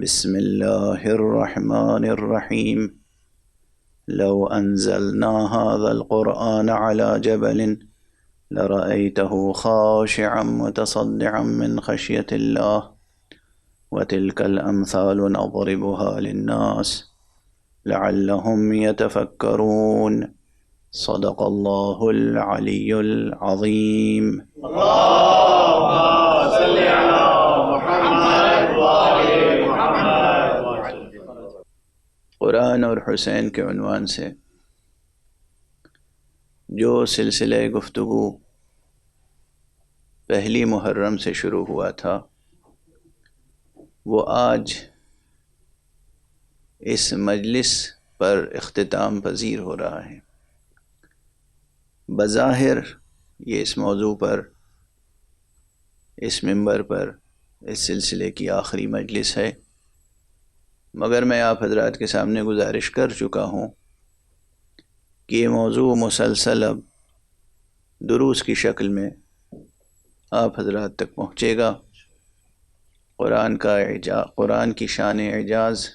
بسم الله الرحمن الرحيم. لو أنزلنا هذا القرآن على جبل لرأيته خاشعا متصدعا من خشية الله وتلك الأمثال نضربها للناس لعلهم يتفكرون. صدق الله العلي العظيم. اللهم صل على محمد وآل محمد. قرآن اور حسین کے عنوان سے جو سلسلہ گفتگو پہلی محرم سے شروع ہوا تھا وہ آج اس مجلس پر اختتام پذیر ہو رہا ہے۔ بظاہر یہ اس موضوع پر اس منبر پر اس سلسلے کی آخری مجلس ہے، مگر میں آپ حضرات کے سامنے گزارش کر چکا ہوں کہ یہ موضوع مسلسل اب دروس کی شکل میں آپ حضرات تک پہنچے گا۔ قرآن کی شان اعجاز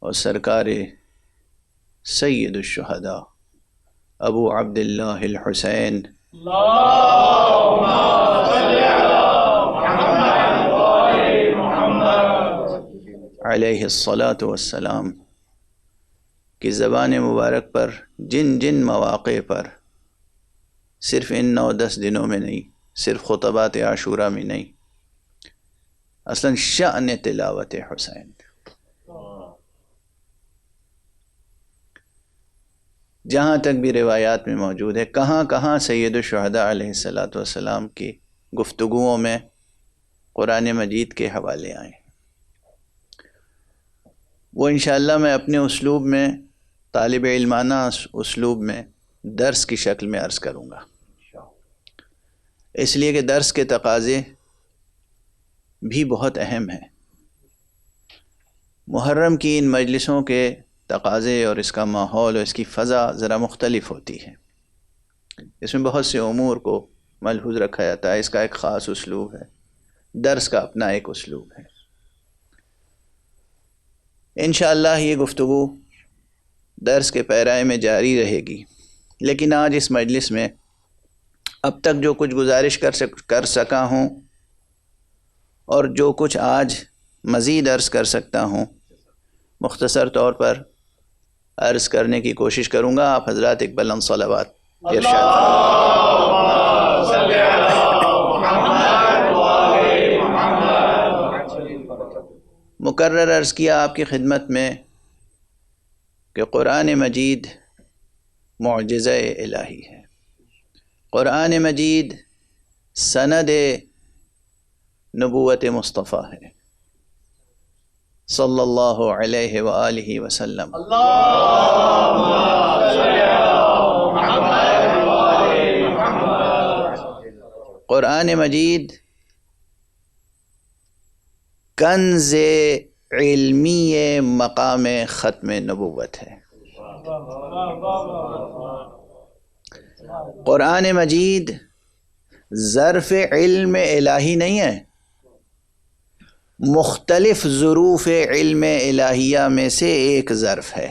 اور سرکار سید الشہداء ابو عبداللہ الحسین اللهم صل على محمد وآل محمد علیہ الصلاۃ والسلام کی زبان مبارک پر جن جن مواقع پر صرف ان 9-10 دنوں میں نہیں، صرف خطبات عاشورہ میں نہیں، اصلاً شأن تلاوت حسین، جہاں تک بھی روایات میں موجود ہے، کہاں کہاں سید الشہداء علیہ الصلاۃ والسلام کی گفتگوؤں میں قرآن مجید کے حوالے آئیں، وہ انشاءاللہ میں اپنے اسلوب میں، طالب علمانہ اسلوب میں درس کی شکل میں عرض کروں گا، اس لیے کہ درس کے تقاضے بھی بہت اہم ہیں۔ محرم کی ان مجلسوں کے تقاضے اور اس کا ماحول اور اس کی فضا ذرا مختلف ہوتی ہے، اس میں بہت سے امور کو ملحوظ رکھا جاتا ہے، اس کا ایک خاص اسلوب ہے، درس کا اپنا ایک اسلوب ہے۔ انشاءاللہ یہ گفتگو درس کے پیرائے میں جاری رہے گی، لیکن آج اس مجلس میں اب تک جو کچھ گزارش کر سکا ہوں اور جو کچھ آج مزید عرض کر سکتا ہوں، مختصر طور پر عرض کرنے کی کوشش کروں گا۔ آپ حضرات ایک بلند صلوات ارشاد اللهم صل على محمد وآل محمد۔ مکرر عرض کیا آپ کی خدمت میں کہ قرآن مجید معجزہ الہی ہے، قرآن مجید سند نبوت مصطفیٰ ہے صلی اللہ علیہ وآلہ وسلم۔ اللهم صل على محمد وآل محمد۔ قرآن مجید کنز علمی مقام ختم نبوت ہے۔ قرآن مجید ظرف علم الہی نہیں ہے، مختلف ظروف علم الہیہ میں سے ایک ظرف ہے۔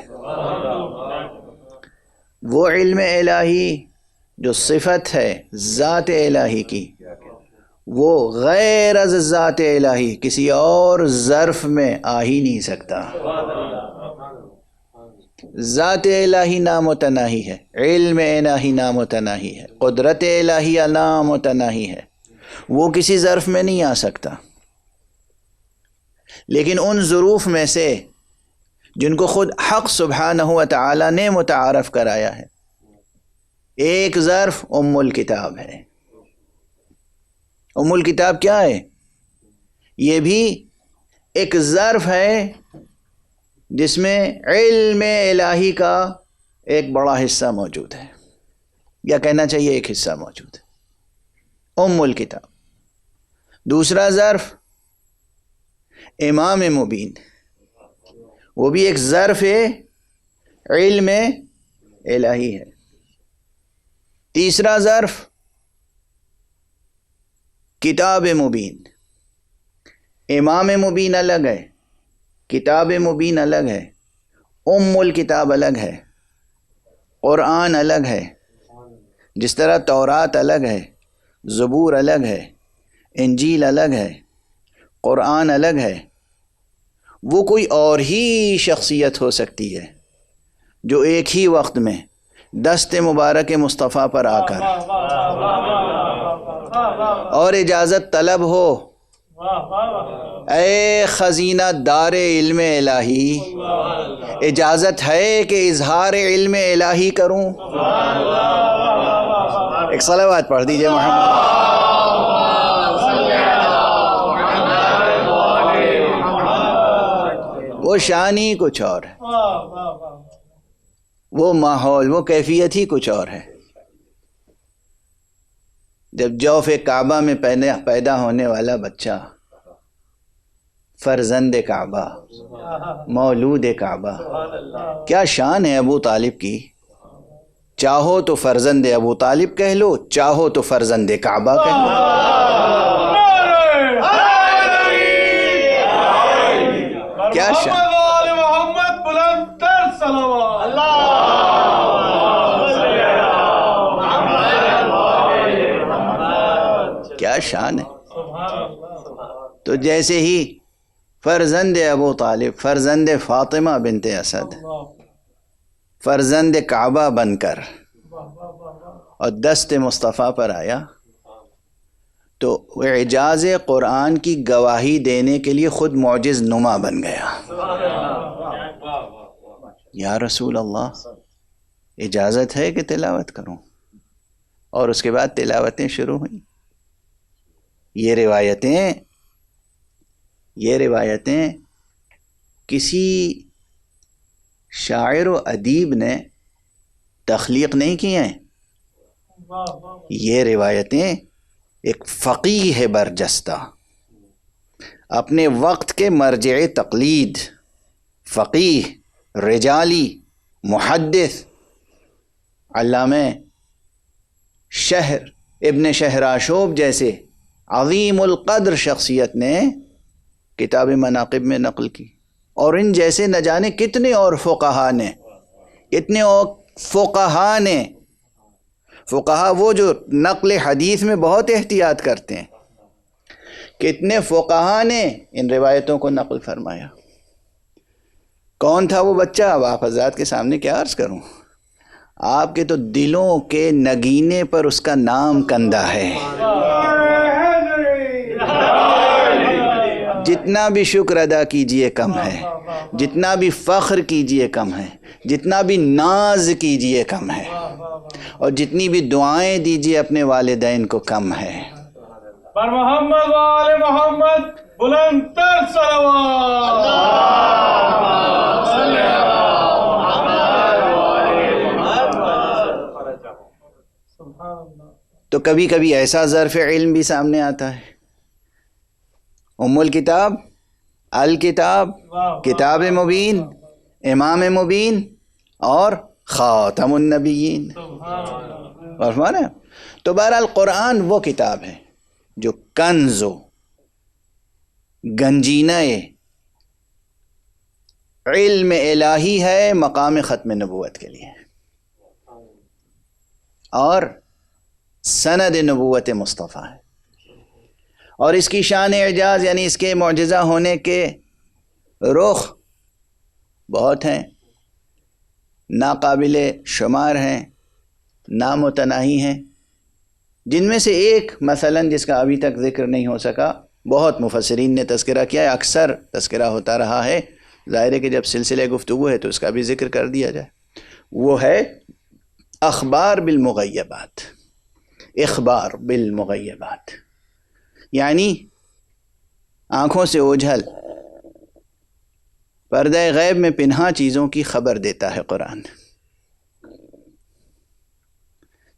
وہ علم الہی جو صفت ہے ذات الہی کی، وہ غیر از ذات الہی کسی اور ظرف میں آ ہی نہیں سکتا۔ ذات الہی نامتناہی ہے، علم الہی نامتناہی ہے، قدرت الہیہ نامتناہی ہے، وہ کسی ظرف میں نہیں آ سکتا۔ لیکن ان ظروف میں سے جن کو خود حق سبحانہ و تعالی نے متعارف کرایا ہے، ایک ظرف ام الکتاب ہے۔ ام الکتاب کیا ہے؟ یہ بھی ایک ظرف ہے جس میں علم الہی کا ایک بڑا حصہ موجود ہے، یا کہنا چاہیے ایک حصہ موجود ہے، ام الکتاب۔ دوسرا ظرف امام مبین، وہ بھی ایک ظرف علم الہی ہے۔ تیسرا ظرف کتاب مبین، امام مبین الگ ہے، کتاب مبین الگ ہے، الکتاب الگ ہے، قرآن الگ ہے، جس طرح تورات الگ ہے، زبور الگ ہے، انجیل الگ ہے، قرآن الگ ہے۔ وہ کوئی اور ہی شخصیت ہو سکتی ہے جو ایک ہی وقت میں دست مبارک مصطفیٰ پر آ کر اور اجازت طلب ہو، اے خزینہ دار علم الہی، اجازت ہے کہ اظہار علم الہی کروں؟ ایک صلوات پڑھ دیجئے محمد۔ وہ شان ہی کچھ اور ہے، وہ ماحول، وہ کیفیت ہی کچھ اور ہے۔ جب جوف کعبہ میں پیدا ہونے والا بچہ، فرزند کعبہ، مولود کعبہ، کیا شان ہے ابو طالب کی؟ چاہو تو فرزند ابو طالب کہہ لو، چاہو تو فرزند کعبہ کہہ لو۔ کیا شان، کیا شان ہے۔ تو جیسے ہی فرزند ابو طالب، فرزند فاطمہ بنت اسد، فرزند کعبہ بن کر اور دست مصطفیٰ پر آیا، تو وہ اعجاز قرآن کی گواہی دینے کے لیے خود معجز نما بن گیا۔ یا رسول اللہ، اجازت ہے کہ تلاوت کروں؟ اور اس کے بعد تلاوتیں شروع ہوئیں۔ یہ روایتیں کسی شاعر و ادیب نے تخلیق نہیں کی ہیں، یہ روایتیں ایک فقیہ برجستہ، اپنے وقت کے مرجع تقلید، فقیہ، رجالی، محدث، علامہ شہر ابن شہراشوب جیسے عظیم القدر شخصیت نے کتاب مناقب میں نقل کی، اور ان جیسے نہ جانے کتنے اور فقہا نے فقہا وہ جو نقل حدیث میں بہت احتیاط کرتے ہیں، کتنے فقہا نے ان روایتوں کو نقل فرمایا۔ کون تھا وہ بچہ؟ اب آپ حضرات کے سامنے کیا عرض کروں، آپ کے تو دلوں کے نگینے پر اس کا نام کندہ ہے۔ جتنا بھی شکر ادا کیجئے کم ہے، جتنا بھی فخر کیجئے کم ہے، جتنا بھی ناز کیجئے کم ہے، اور جتنی بھی دعائیں دیجئے اپنے والدین کو کم ہے۔ پر محمد و آل محمد بلند تر صلوات۔ تو کبھی کبھی ایسا ظرف علم بھی سامنے آتا ہے، ام الکتاب، الکتاب، کتاب مبین، امام مبین اور خاتم النبیین۔ تو بہرحال قرآن وہ کتاب ہے جو کنز و گنجینہ علم الہی ہے مقام ختم نبوت کے لیے، اور سند نبوت مصطفیٰ ہے، اور اس کی شان اعجاز یعنی اس کے معجزہ ہونے کے رخ بہت ہیں، ناقابل شمار ہیں، نامتناہی ہیں، جن میں سے ایک مثلاً جس کا ابھی تک ذکر نہیں ہو سکا، بہت مفسرین نے تذکرہ کیا ہے، اکثر تذکرہ ہوتا رہا ہے، ظاہر ہے کہ جب سلسلہ گفتگو ہے تو اس کا بھی ذکر کر دیا جائے، وہ ہے اخبار بالمغیبات۔ اخبار بالمغیبات یعنی آنکھوں سے اوجھل، پردہ غیب میں پنہاں چیزوں کی خبر دیتا ہے قرآن،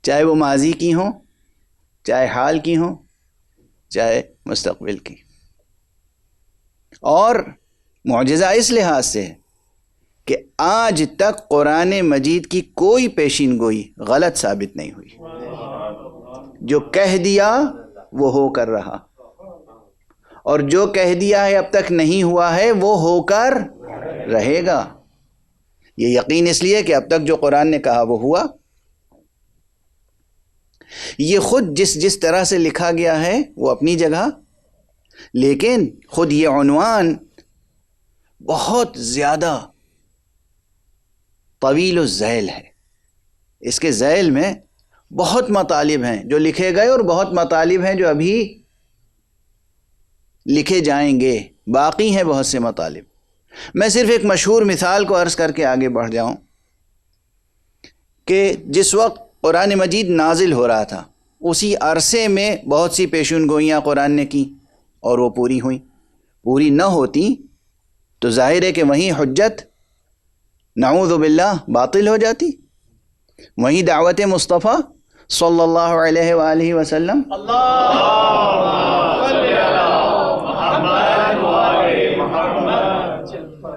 چاہے وہ ماضی کی ہوں، چاہے حال کی ہوں، چاہے مستقبل کی۔ اور معجزہ اس لحاظ سے کہ آج تک قرآن مجید کی کوئی پیشین گوئی غلط ثابت نہیں ہوئی، جو کہہ دیا وہ ہو کر رہا، اور جو کہہ دیا ہے اب تک نہیں ہوا ہے وہ ہو کر رہے گا۔ یہ یقین اس لیے کہ اب تک جو قرآن نے کہا وہ ہوا۔ یہ خود جس طرح سے لکھا گیا ہے وہ اپنی جگہ، لیکن خود یہ عنوان بہت زیادہ طویل الذیل ہے۔ اس کے ذیل میں بہت مطالب ہیں جو لکھے گئے اور بہت مطالب ہیں جو ابھی لکھے جائیں گے، باقی ہیں بہت سے مطالب۔ میں صرف ایک مشہور مثال کو عرض کر کے آگے بڑھ جاؤں کہ جس وقت قرآن مجید نازل ہو رہا تھا اسی عرصے میں بہت سی پیشن گوئیاں قرآن نے کی اور وہ پوری ہوئیں۔ پوری نہ ہوتی تو ظاہر ہے کہ وہیں حجت نعوذ باللہ باطل ہو جاتی، وہیں دعوت مصطفیٰ صلی اللہ علیہ وآلہ وسلم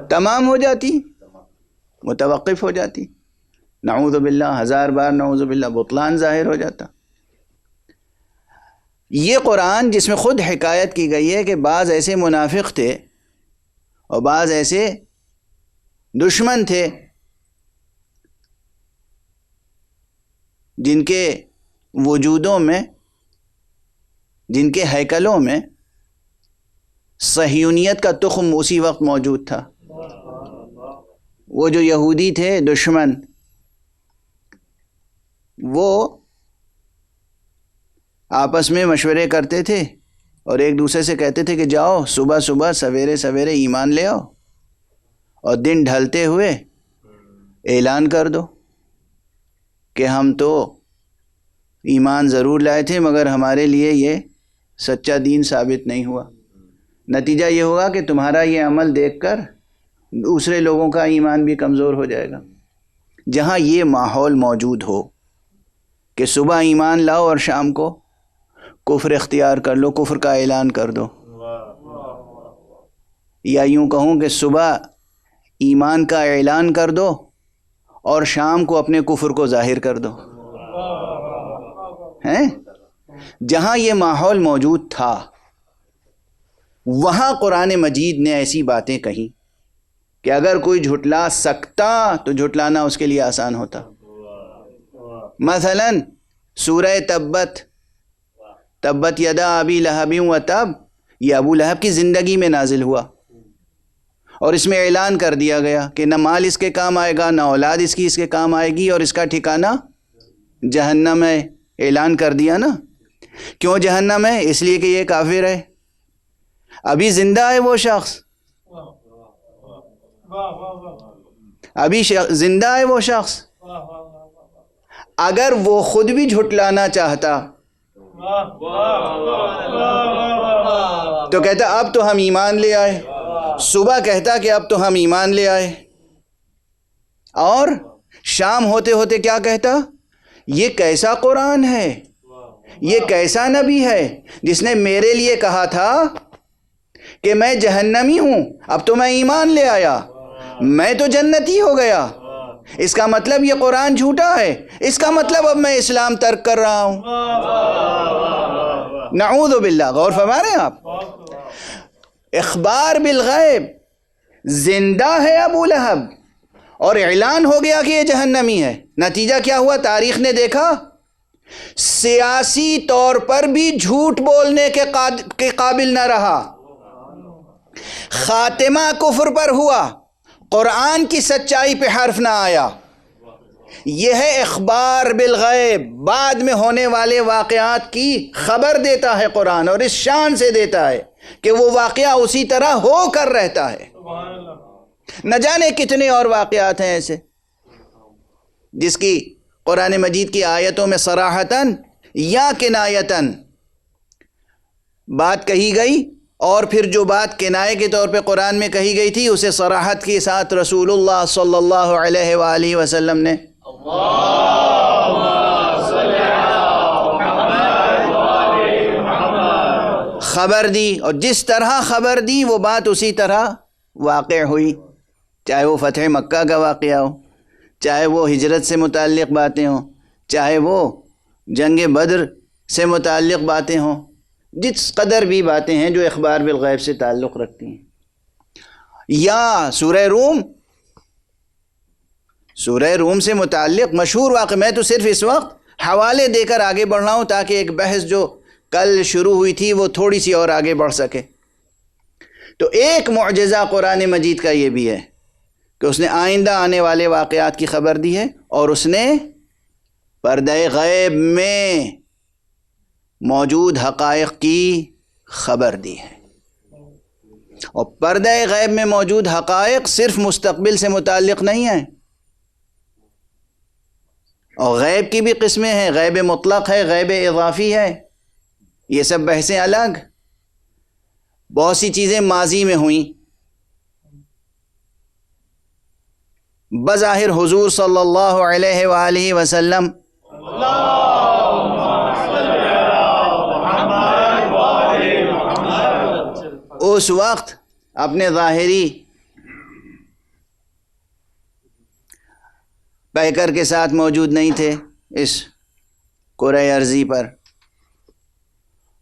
تمام ہو جاتی، متوقف ہو جاتی، نعوذ باللہ، ہزار بار نعوذ باللہ، بطلان ظاہر ہو جاتا۔ یہ قرآن جس میں خود حکایت کی گئی ہے کہ بعض ایسے منافق تھے اور بعض ایسے دشمن تھے جن کے وجودوں میں، جن کے ہیکلوں میں صہیونیت کا تخم اسی وقت موجود تھا۔ وہ جو یہودی تھے دشمن، وہ آپس میں مشورے کرتے تھے اور ایک دوسرے سے کہتے تھے کہ جاؤ صبح صبح سویرے سویرے ایمان لے آؤ اور دن ڈھلتے ہوئے اعلان کر دو کہ ہم تو ایمان ضرور لائے تھے مگر ہمارے لیے یہ سچا دین ثابت نہیں ہوا۔ نتیجہ یہ ہوگا کہ تمہارا یہ عمل دیکھ کر دوسرے لوگوں کا ایمان بھی کمزور ہو جائے گا۔ جہاں یہ ماحول موجود ہو کہ صبح ایمان لاؤ اور شام کو کفر اختیار کر لو، کفر کا اعلان کر دو، یا یوں کہوں کہ صبح ایمان کا اعلان کر دو اور شام کو اپنے کفر کو ظاہر کر دو، ہیں؟ جہاں یہ ماحول موجود تھا وہاں قرآن مجید نے ایسی باتیں کہیں کہ اگر کوئی جھٹلا سکتا تو جھٹلانا اس کے لیے آسان ہوتا۔ مثلا سورہ تبت یدا ابی لہب وتب، یہ ابو لہب کی زندگی میں نازل ہوا اور اس میں اعلان کر دیا گیا کہ نہ مال اس کے کام آئے گا، نہ اولاد اس کے کام آئے گی، اور اس کا ٹھکانہ جہنم ہے۔ اعلان کر دیا نا۔ کیوں جہنم ہے؟ اس لیے کہ یہ کافر ہے۔ ابھی زندہ ہے وہ شخص، ابھی زندہ ہے وہ شخص۔ اگر وہ خود بھی جھٹلانا چاہتا تو کہتا اب تو ہم ایمان لے آئے، صبح کہتا کہ اب تو ہم ایمان لے آئے، اور شام ہوتے ہوتے کیا کہتا؟ یہ کیسا قرآن ہے، یہ کیسا نبی ہے جس نے میرے لیے کہا تھا کہ میں جہنمی ہوں، اب تو میں ایمان لے آیا، میں تو جنتی ہو گیا۔ اس کا مطلب یہ قرآن جھوٹا ہے، اس کا مطلب اب میں اسلام ترک کر رہا ہوں۔ نعوذ باللہ۔ غور فرما رہے ہیں آپ؟ اخبار بالغیب، زندہ ہے ابو لہب اور اعلان ہو گیا کہ یہ جہنمی ہے۔ نتیجہ کیا ہوا؟ تاریخ نے دیکھا سیاسی طور پر بھی جھوٹ بولنے کے قابل نہ رہا، خاتمہ کفر پر ہوا، قرآن کی سچائی پہ حرف نہ آیا۔ یہ ہے اخبار بالغیب، بعد میں ہونے والے واقعات کی خبر دیتا ہے قرآن، اور اس شان سے دیتا ہے کہ وہ واقعہ اسی طرح ہو کر رہتا ہے۔ نہ جانے کتنے اور واقعات ہیں ایسے جس کی قرآن مجید کی آیتوں میں صراحتاً یا کنایتاً بات کہی گئی، اور پھر جو بات کنایے کے طور پہ قرآن میں کہی گئی تھی اسے صراحت کے ساتھ رسول اللہ صلی اللہ علیہ وآلہ وسلم نے خبر دی، اور جس طرح خبر دی وہ بات اسی طرح واقع ہوئی، چاہے وہ فتح مکہ کا واقعہ ہو، چاہے وہ ہجرت سے متعلق باتیں ہوں، چاہے وہ جنگ بدر سے متعلق باتیں ہوں، جس قدر بھی باتیں ہیں جو اخبار بالغیب سے تعلق رکھتی ہیں. یا سورہ روم سے متعلق مشہور واقعہ، میں تو صرف اس وقت حوالے دے کر آگے بڑھ رہا ہوں تاکہ ایک بحث جو کل شروع ہوئی تھی وہ تھوڑی سی اور آگے بڑھ سکے. تو ایک معجزہ قرآن مجید کا یہ بھی ہے کہ اس نے آئندہ آنے والے واقعات کی خبر دی ہے، اور اس نے پردہ غیب میں موجود حقائق کی خبر دی ہے. اور پردہ غیب میں موجود حقائق صرف مستقبل سے متعلق نہیں ہیں، اور غیب کی بھی قسمیں ہیں، غیب مطلق ہے، غیب اضافی ہے، یہ سب بحثیں الگ. بہت سی چیزیں ماضی میں ہوئیں، بظاہر حضور صلی اللہ علیہ وآلہ وسلم اس وقت اپنے ظاہری پیکر کے ساتھ موجود نہیں تھے اس کرۂ ارضی پر،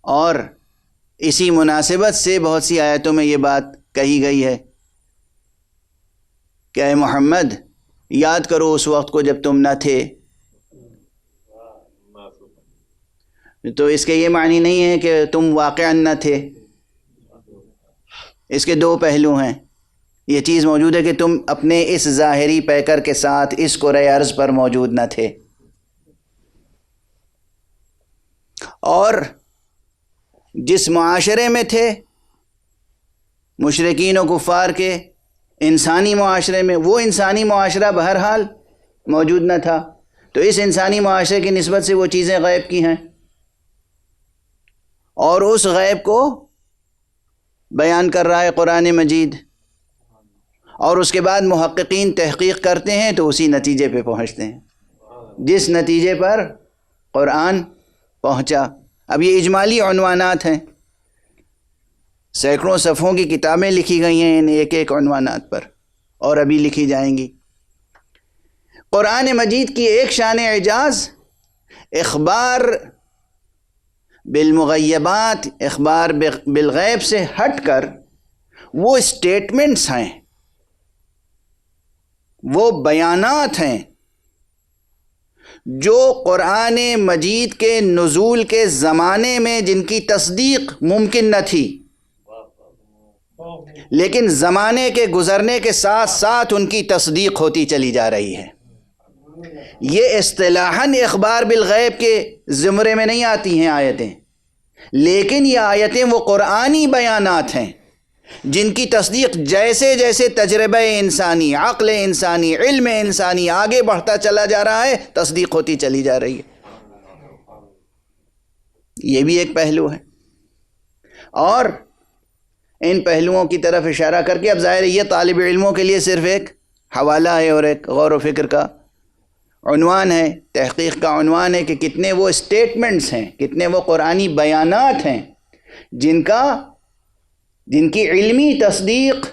اور اسی مناسبت سے بہت سی آیتوں میں یہ بات کہی گئی ہے کہ اے محمد یاد کرو اس وقت کو جب تم نہ تھے. تو اس کے یہ معنی نہیں ہے کہ تم واقعاً نہ تھے، اس کے دو پہلو ہیں. یہ چیز موجود ہے کہ تم اپنے اس ظاہری پیکر کے ساتھ اس کرۂ ارض پر موجود نہ تھے، اور جس معاشرے میں تھے مشرکین و کفار کے انسانی معاشرے میں، وہ انسانی معاشرہ بہرحال موجود نہ تھا. تو اس انسانی معاشرے کی نسبت سے وہ چیزیں غیب کی ہیں، اور اس غیب کو بیان کر رہا ہے قرآن مجید. اور اس کے بعد محققین تحقیق کرتے ہیں تو اسی نتیجے پہ پہنچتے ہیں جس نتیجے پر قرآن پہنچا. اب یہ اجمالی عنوانات ہیں، سینکڑوں صفحوں کی کتابیں لکھی گئی ہیں ان ایک ایک عنوانات پر، اور ابھی لکھی جائیں گی. قرآن مجید کی ایک شان اعجاز اخبار بالمغیبات، اخبار بالغیب سے ہٹ کر وہ اسٹیٹمنٹس ہیں، وہ بیانات ہیں جو قرآن مجید کے نزول کے زمانے میں جن کی تصدیق ممکن نہ تھی، لیکن زمانے کے گزرنے کے ساتھ ساتھ ان کی تصدیق ہوتی چلی جا رہی ہے. یہ اصطلاحاً اخبار بالغیب کے زمرے میں نہیں آتی ہیں آیتیں، لیکن یہ آیتیں وہ قرآنی بیانات ہیں جن کی تصدیق جیسے جیسے تجربہ انسانی، عقل انسانی، علم انسانی آگے بڑھتا چلا جا رہا ہے، تصدیق ہوتی چلی جا رہی ہے. یہ بھی ایک پہلو ہے. اور ان پہلوؤں کی طرف اشارہ کر کے اب ظاہر یہ طالب علموں کے لیے صرف ایک حوالہ ہے اور ایک غور و فکر کا عنوان ہے، تحقیق کا عنوان ہے کہ کتنے وہ اسٹیٹمنٹس ہیں، کتنے وہ قرآنی بیانات ہیں جن کی علمی تصدیق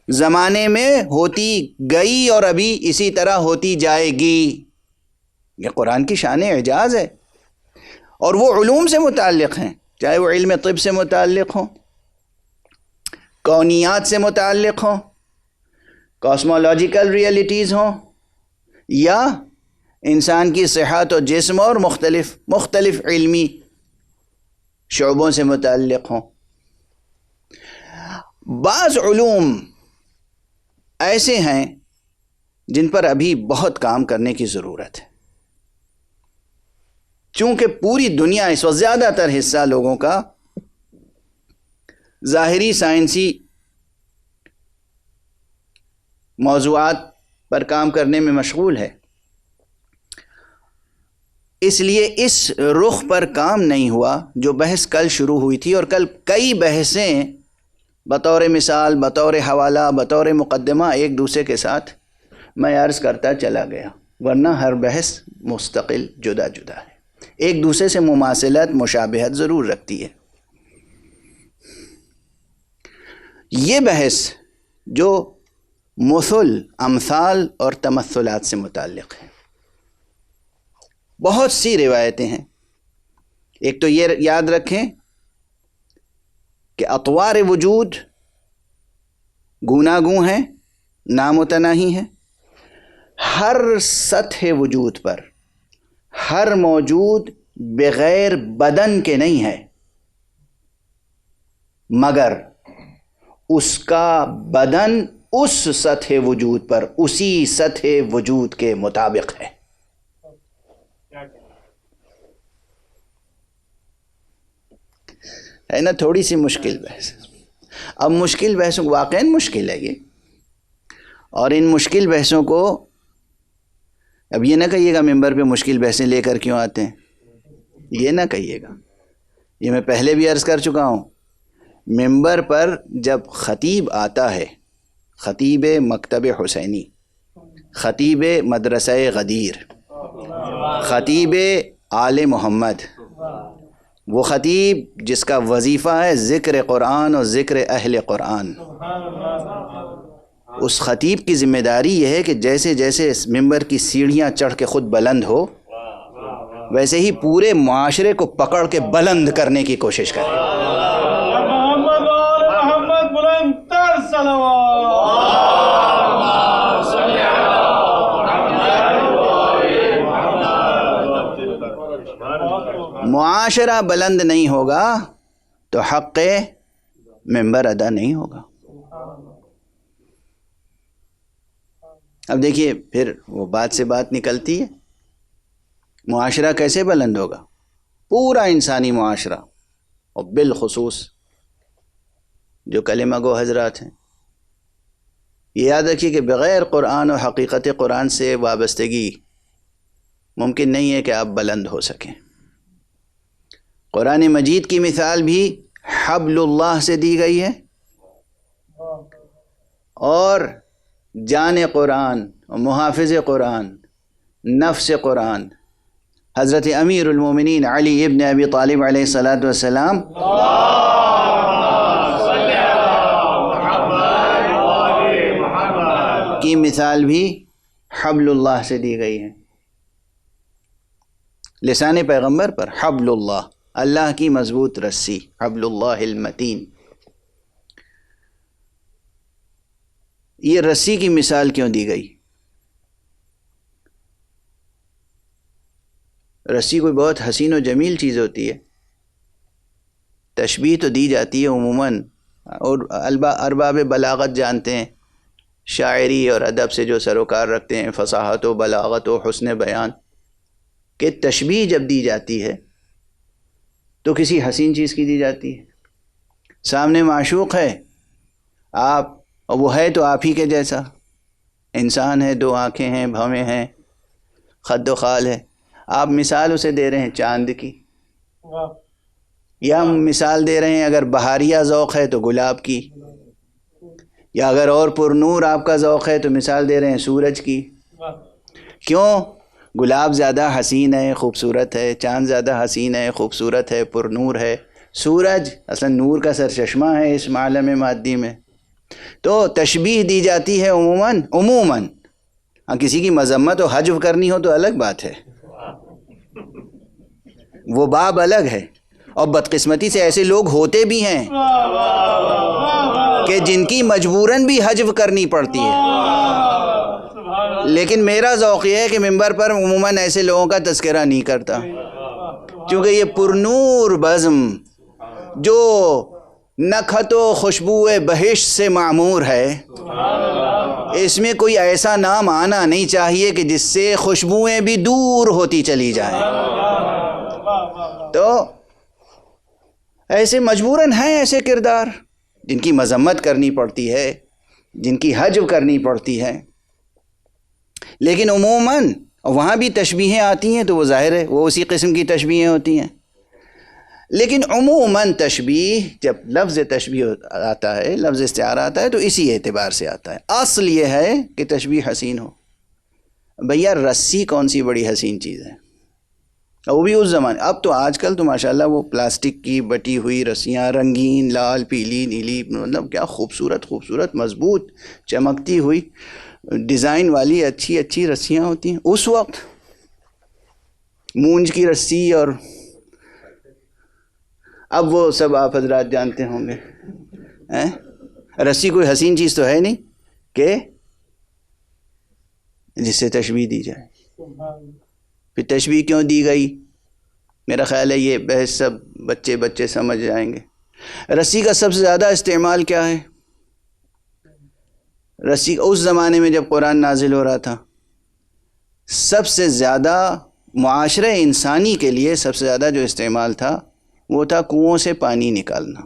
زمانے میں ہوتی گئی اور ابھی اسی طرح ہوتی جائے گی. یہ قرآن کی شان اعجاز ہے، اور وہ علوم سے متعلق ہیں، چاہے وہ علم طب سے متعلق ہوں، کونیات سے متعلق ہوں، کاسمولوجیکل ریئلٹیز ہوں، یا انسان کی صحت و جسم اور مختلف علمی شعبوں سے متعلق ہوں. بعض علوم ایسے ہیں جن پر ابھی بہت کام کرنے کی ضرورت ہے، چونکہ پوری دنیا اس وقت زیادہ تر حصہ لوگوں کا ظاہری سائنسی موضوعات پر کام کرنے میں مشغول ہے. اس لیے اس رخ پر کام نہیں ہوا جو بحث کل شروع ہوئی تھی، اور کل کئی بحثیں بطور مثال، بطور حوالہ، بطور مقدمہ ایک دوسرے کے ساتھ میں عرض کرتا چلا گیا، ورنہ ہر بحث مستقل جدا جدا ہے، ایک دوسرے سے مماثلت، مشابہت ضرور رکھتی ہے. یہ بحث جو مثل، امثال اور تمثلات سے متعلق ہے، بہت سی روایتیں ہیں. ایک تو یہ یاد رکھیں کہ اطوار وجود گوناگوں ہیں، نامتناہی ہیں، ہر سطح وجود پر ہر موجود بغیر بدن کے نہیں ہے، مگر اس کا بدن اس سطح وجود پر اسی سطح وجود کے مطابق ہے۔ ہے نا تھوڑی سی مشکل بحث۔ اب مشکل بحثوں کو واقعاً مشکل ہے یہ، اور ان مشکل بحثوں کو اب یہ نہ کہیے گا ممبر پہ مشکل بحثیں لے کر کیوں آتے ہیں، یہ نہ کہیے گا، یہ میں پہلے بھی عرض کر چکا ہوں۔ ممبر پر جب خطیب آتا ہے، خطیب مکتب حسینی، خطیب مدرسہ غدیر، خطیب آل محمد، وہ خطیب جس کا وظیفہ ہے ذکر قرآن اور ذکر اہل قرآن، اس خطیب کی ذمہ داری یہ ہے کہ جیسے جیسے اس ممبر کی سیڑھیاں چڑھ کے خود بلند ہو، ویسے ہی پورے معاشرے کو پکڑ کے بلند کرنے کی کوشش کرے۔ محمد وآل محمد بلند تر صلوات۔ معاشرہ بلند نہیں ہوگا تو حق ممبر ادا نہیں ہوگا۔ اب دیکھیے پھر وہ بات سے بات نکلتی ہے، معاشرہ کیسے بلند ہوگا؟ پورا انسانی معاشرہ، اور بالخصوص جو کلمہ گو حضرات ہیں، یہ یاد رکھیے کہ بغیر قرآن اور حقیقت قرآن سے وابستگی ممکن نہیں ہے کہ آپ بلند ہو سکیں۔ قرآن مجید کی مثال بھی حبل اللہ سے دی گئی ہے، اور جان قرآن اور محافظ قرآن، نفس قرآن حضرت امیر المومنین علی ابن ابی طالب علیہ الصلاۃ والسلام کی مثال بھی حبل اللہ سے دی گئی ہے۔ لسان پیغمبر پر حبل اللہ، اللہ کی مضبوط رسی، حبل اللہ المتین۔ یہ رسی کی مثال کیوں دی گئی؟ رسی کوئی بہت حسین و جمیل چیز ہوتی ہے، تشبیہ تو دی جاتی ہے عموماً، اور ارباب بلاغت جانتے ہیں، شاعری اور ادب سے جو سروکار رکھتے ہیں، فصاحت و بلاغت و حسن بیان، کہ تشبیہ جب دی جاتی ہے تو کسی حسین چیز کی دی جاتی ہے۔ سامنے معشوق ہے آپ، اور وہ ہے تو آپ ہی کے جیسا، انسان ہے، دو آنکھیں ہیں، بھویں ہیں، خد و خال ہے، آپ مثال اسے دے رہے ہیں چاند کی، یا مثال دے رہے ہیں اگر بہاریہ ذوق ہے تو گلاب کی، یا اگر اور پر نور آپ کا ذوق ہے تو مثال دے رہے ہیں سورج کی۔ کیوں؟ گلاب زیادہ حسین ہے، خوبصورت ہے، چاند زیادہ حسین ہے، خوبصورت ہے، پر نور ہے، سورج اصلا نور کا سرچشمہ ہے اس عالم مادی میں۔ تو تشبیہ دی جاتی ہے عموماً، ہاں کسی کی مذمت و حجو کرنی ہو تو الگ بات ہے، وہ باب الگ ہے، اور بدقسمتی سے ایسے لوگ ہوتے بھی ہیں کہ جن کی مجبوراً بھی حجو کرنی پڑتی ہے، لیکن میرا ذوق یہ ہے کہ ممبر پر عموماً ایسے لوگوں کا تذکرہ نہیں کرتا، کیونکہ یہ پرنور بزم جو نکھت و خوشبو بہشت سے معمور ہے، اس میں کوئی ایسا نام آنا نہیں چاہیے کہ جس سے خوشبوئیں بھی دور ہوتی چلی جائیں۔ تو ایسے مجبوراً ہیں ایسے کردار جن کی مذمت کرنی پڑتی ہے، جن کی حجو کرنی پڑتی ہے، لیکن عموماً وہاں بھی تشبیہیں آتی ہیں تو وہ ظاہر ہے وہ اسی قسم کی تشبیہیں ہوتی ہیں، لیکن عموماً تشبیہ جب لفظ تشبیہ آتا ہے، لفظ استعارہ آتا ہے تو اسی اعتبار سے آتا ہے۔ اصل یہ ہے کہ تشبیہ حسین ہو۔ بھیا رسی کون سی بڑی حسین چیز ہے، وہ بھی اس زمانے، اب تو آج کل تو ماشاءاللہ وہ پلاسٹک کی بٹی ہوئی رسیاں، رنگین، لال، پیلی، نیلی، مطلب کیا خوبصورت مضبوط چمکتی ہوئی ڈیزائن والی اچھی رسیاں ہوتی ہیں۔ اس وقت مونج کی رسی اور اب وہ سب آپ حضرات جانتے ہوں گے، رسی کوئی حسین چیز تو ہے نہیں کہ جس سے تشبیہ دی جائے۔ پھر تشبیہ کیوں دی گئی؟ میرا خیال ہے یہ بحث سب بچے سمجھ جائیں گے۔ رسی کا سب سے زیادہ استعمال کیا ہے؟ رسی اس زمانے میں جب قرآن نازل ہو رہا تھا، سب سے زیادہ معاشرے انسانی کے لیے سب سے زیادہ جو استعمال تھا وہ تھا کنوؤں سے پانی نکالنا۔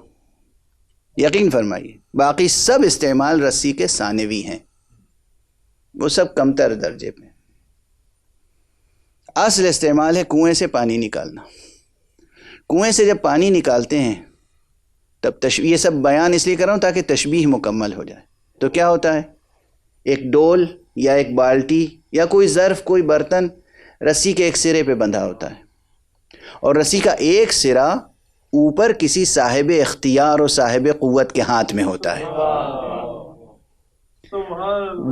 یقین فرمائیے باقی سب استعمال رسی کے ثانوی ہیں، وہ سب کمتر درجے پہ۔ اصل استعمال ہے کنویں سے پانی نکالنا۔ کنویں سے جب پانی نکالتے ہیں تب یہ سب بیان اس لیے کر رہا ہوں تاکہ تشبیہ مکمل ہو جائے۔ تو کیا ہوتا ہے؟ ایک ڈول یا ایک بالٹی یا کوئی ظرف، کوئی برتن رسی کے ایک سرے پہ بندھا ہوتا ہے، اور رسی کا ایک سرا اوپر کسی صاحب اختیار اور صاحب قوت کے ہاتھ میں ہوتا ہے۔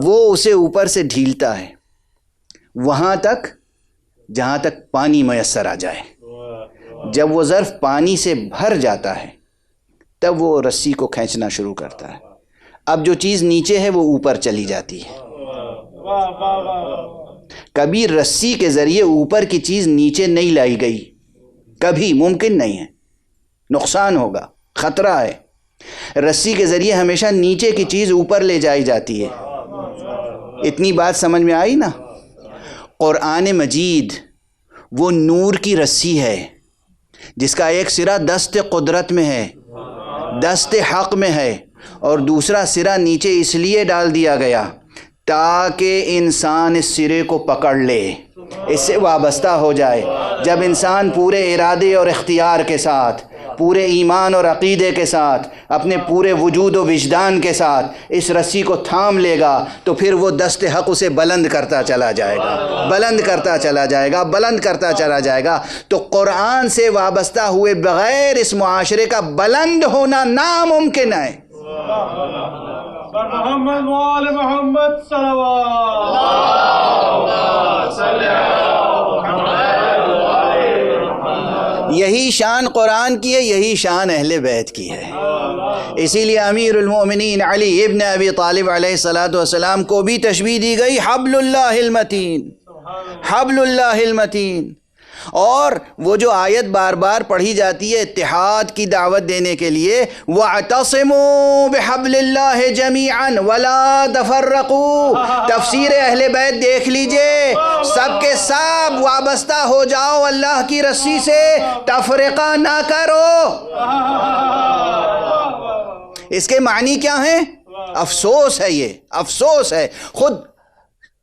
وہ اسے اوپر سے ڈھیلتا ہے وہاں تک جہاں تک پانی میسر آ جائے۔ جب وہ ظرف پانی سے بھر جاتا ہے تب وہ رسی کو کھینچنا شروع کرتا ہے۔ اب جو چیز نیچے ہے وہ اوپر چلی جاتی ہے۔ کبھی رسی کے ذریعے اوپر کی چیز نیچے نہیں لائی گئی، کبھی ممکن نہیں ہے، نقصان ہوگا، خطرہ ہے۔ رسی کے ذریعے ہمیشہ نیچے کی چیز اوپر لے جائی جاتی ہے۔ اتنی بات سمجھ میں آئی نا؟ قرآن مجید وہ نور کی رسی ہے جس کا ایک سرا دست قدرت میں ہے، دست حق میں ہے، اور دوسرا سرا نیچے اس لیے ڈال دیا گیا تاکہ انسان اس سرے کو پکڑ لے، اس سے وابستہ ہو جائے۔ جب انسان پورے ارادے اور اختیار کے ساتھ، پورے ایمان اور عقیدے کے ساتھ، اپنے پورے وجود و وجدان کے ساتھ اس رسی کو تھام لے گا تو پھر وہ دست حق اسے بلند کرتا چلا جائے گا، بلند کرتا چلا جائے گا، بلند کرتا چلا جائے گا۔ تو قرآن سے وابستہ ہوئے بغیر اس معاشرے کا بلند ہونا ناممکن ہے۔ محمد وآل محمد صلوات۔ یہی شان قرآن کی ہے، یہی شان اہل بیت کی ہے۔ اسی لیے امیر المؤمنین علی ابن ابی طالب علیہ السلام کو بھی تشبیہ دی گئی حبل اللہ المتین، حبل اللہ المتین۔ اور وہ جو آیت بار بار پڑھی جاتی ہے اتحاد کی دعوت دینے کے لیے، وَاعْتَصِمُوا بِحَبْلِ اللَّهِ جَمِيعًا وَلَا تَفَرَّقُوا، تفسیر اہل بیت دیکھ لیجئے، سب کے سب وابستہ ہو جاؤ اللہ کی رسی سے، تفرقہ نہ کرو۔ اس کے معنی کیا ہیں؟ افسوس ہے، یہ افسوس ہے۔ خود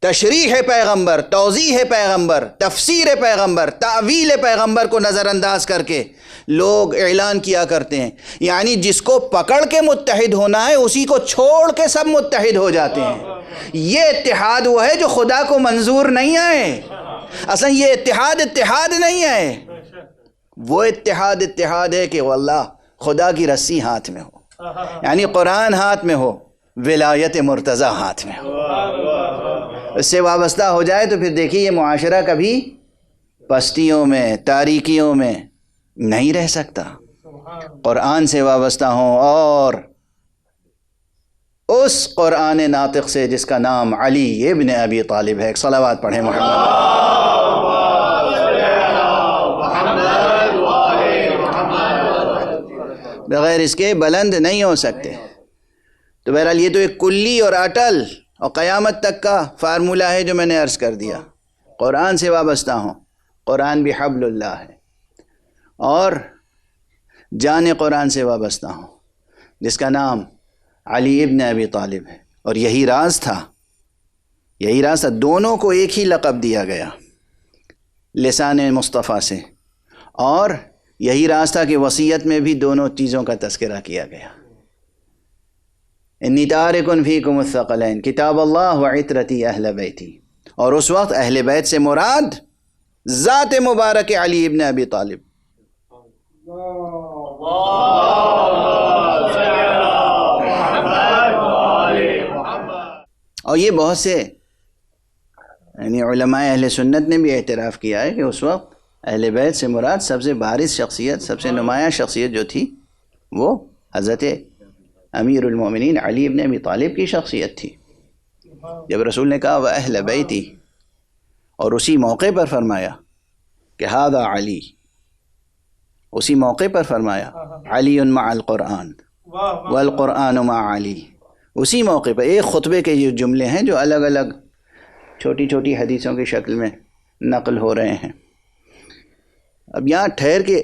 تشریح پیغمبر، توضیح پیغمبر، تفسیر پیغمبر، تعویل پیغمبر کو نظر انداز کر کے لوگ اعلان کیا کرتے ہیں، یعنی جس کو پکڑ کے متحد ہونا ہے اسی کو چھوڑ کے سب متحد ہو جاتے ہیں۔ یہ اتحاد وہ ہے جو خدا کو منظور نہیں ہے۔ اصلا یہ اتحاد نہیں ہے، وہ اتحاد ہے کہ واللہ خدا کی رسی ہاتھ میں ہو، یعنی قرآن ہاتھ میں ہو، ولایت مرتضیٰ ہاتھ میں ہو، اس سے وابستہ ہو جائے تو پھر دیکھیے یہ معاشرہ کبھی پستیوں میں، تاریکیوں میں نہیں رہ سکتا۔ قرآن سے وابستہ ہوں اور اس قرآن ناطق سے جس کا نام علی ابن ابی طالب ہے۔ صلوات پڑھیں محمد۔ بغیر اس کے بلند نہیں ہو سکتے۔ تو بہرحال یہ تو ایک کلی اور اٹل اور قیامت تک کا فارمولہ ہے جو میں نے عرض کر دیا۔ قرآن سے وابستہ ہوں، قرآن بھی حبل اللہ ہے، اور جان قرآن سے وابستہ ہوں جس کا نام علی ابن ابی طالب ہے۔ اور یہی راز تھا، دونوں کو ایک ہی لقب دیا گیا لسان مصطفیٰ سے، اور یہی راز تھا کہ وصیت میں بھی دونوں چیزوں کا تذکرہ کیا گیا۔ انی تارکن فیکم الثقلین، کتاب اللہ وعطرتی اہل بیتی۔ اور اس وقت اہل بیت سے مراد ذات مبارک علی ابن ابی طالب۔ اور یہ بہت سے یعنی علماء اہل سنت نے بھی اعتراف کیا ہے کہ اس وقت اہل بیت سے مراد سب سے بارز شخصیت، سب سے نمایاں شخصیت جو تھی وہ حضرت امیر المومنین علی ابن ابی طالب کی شخصیت تھی۔ جب رسول نے کہا وَأَهْلَ بَيْتِي، اور اسی موقع پر فرمایا کہ هذا علی، اسی موقع پر فرمایا علی مع القرآن والقرآن مع علی، اسی موقع پر ایک خطبے کے یہ جملے ہیں جو الگ الگ چھوٹی چھوٹی حدیثوں کی شکل میں نقل ہو رہے ہیں۔ اب یہاں ٹھہر کے،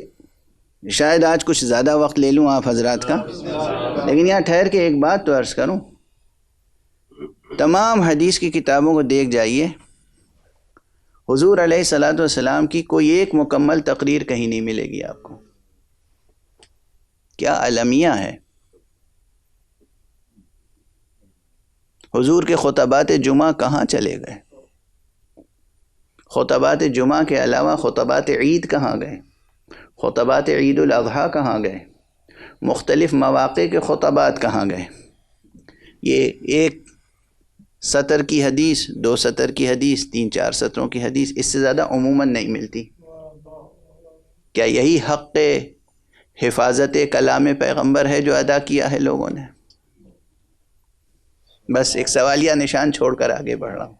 شاید آج کچھ زیادہ وقت لے لوں آپ حضرات کا، لیکن یہاں ٹھہر کے ایک بات تو عرض کروں، تمام حدیث کی کتابوں کو دیکھ جائیے، حضور علیہ الصلاۃ والسلام کی کوئی ایک مکمل تقریر کہیں نہیں ملے گی آپ کو۔ کیا المیہ ہے! حضور کے خطبات جمعہ کہاں چلے گئے؟ خطبات جمعہ کے علاوہ خطبات عید کہاں گئے؟ خطبات عید الاضحیٰ کہاں گئے؟ مختلف مواقع کے خطبات کہاں گئے؟ یہ ایک سطر کی حدیث، 2 سطر کی حدیث، 3-4 سطروں کی حدیث، اس سے زیادہ عموماً نہیں ملتی۔ کیا یہی حق حفاظت کلام پیغمبر ہے جو ادا کیا ہے لوگوں نے؟ بس ایک سوالیہ نشان چھوڑ کر آگے بڑھ رہا ہوں،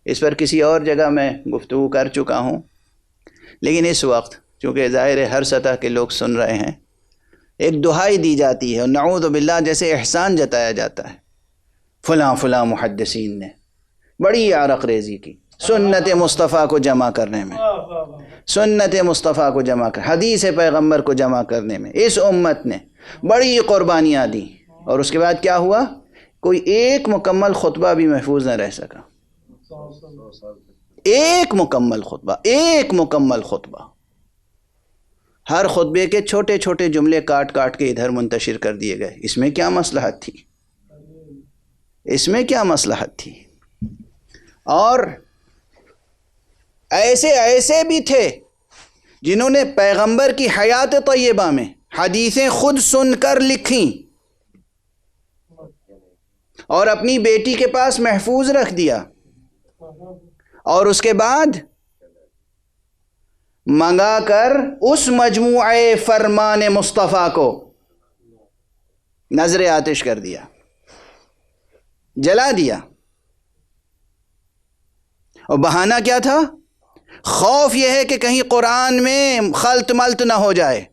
اس پر کسی اور جگہ میں گفتگو کر چکا ہوں، لیکن اس وقت چونکہ ظاہر ہے ہر سطح کے لوگ سن رہے ہیں، ایک دہائی دی جاتی ہے اور نعوذ باللہ جیسے احسان جتایا جاتا ہے، فلاں فلاں محدثین نے بڑی عرق ریزی کی سنت مصطفیٰ کو جمع کرنے میں، سنت مصطفیٰ کو جمع کر، حدیث پیغمبر کو جمع کرنے میں اس امت نے بڑی قربانیاں دی، اور اس کے بعد کیا ہوا؟ کوئی ایک مکمل خطبہ بھی محفوظ نہ رہ سکا۔ ایک مکمل خطبہ، ہر خطبے کے چھوٹے چھوٹے جملے کاٹ کاٹ کے ادھر منتشر کر دیے گئے۔ اس میں کیا مصلحت تھی؟ اس میں کیا مصلحت تھی؟ اور ایسے بھی تھے جنہوں نے پیغمبر کی حیات طیبہ میں حدیثیں خود سن کر لکھیں اور اپنی بیٹی کے پاس محفوظ رکھ دیا، اور اس کے بعد منگا کر اس مجموعہ فرمان مصطفیٰ کو نظر آتش کر دیا، جلا دیا۔ اور بہانہ کیا تھا؟ خوف یہ ہے کہ کہیں قرآن میں خلط ملط نہ ہو جائے۔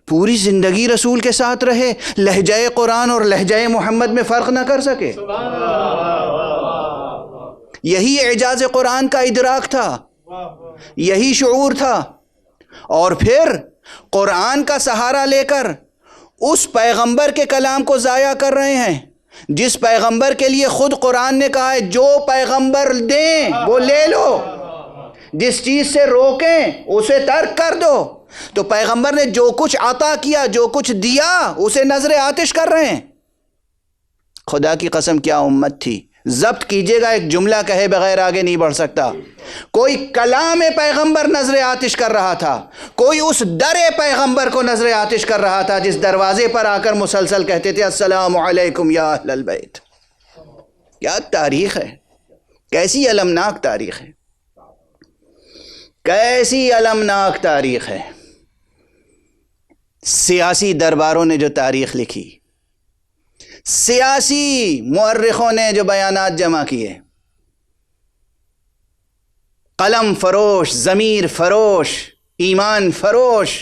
پوری زندگی رسول کے ساتھ رہے، لہجہ قرآن اور لہجہ محمد میں فرق نہ کر سکے۔ یہی اعجاز قرآن کا ادراک تھا، یہی شعور تھا، اور پھر قرآن کا سہارا لے کر اس پیغمبر کے کلام کو ضائع کر رہے ہیں جس پیغمبر کے لیے خود قرآن نے کہا ہے جو پیغمبر دیں وہ لے لو، جس چیز سے روکیں اسے ترک کر دو۔ تو پیغمبر نے جو کچھ عطا کیا، جو کچھ دیا، اسے نظر آتش کر رہے ہیں۔ خدا کی قسم کیا امت تھی! ضبط کیجئے گا، ایک جملہ کہے بغیر آگے نہیں بڑھ سکتا۔ کوئی کلام پیغمبر نظر آتش کر رہا تھا، کوئی اس در پیغمبر کو نظر آتش کر رہا تھا جس دروازے پر آ کر مسلسل کہتے تھے السلام علیکم یا اہل البیت۔ کیا تاریخ ہے! کیسی المناک تاریخ ہے! کیسی المناک تاریخ ہے! سیاسی درباروں نے جو تاریخ لکھی، سیاسی مورخوں نے جو بیانات جمع کیے، قلم فروش، ضمیر فروش، ایمان فروش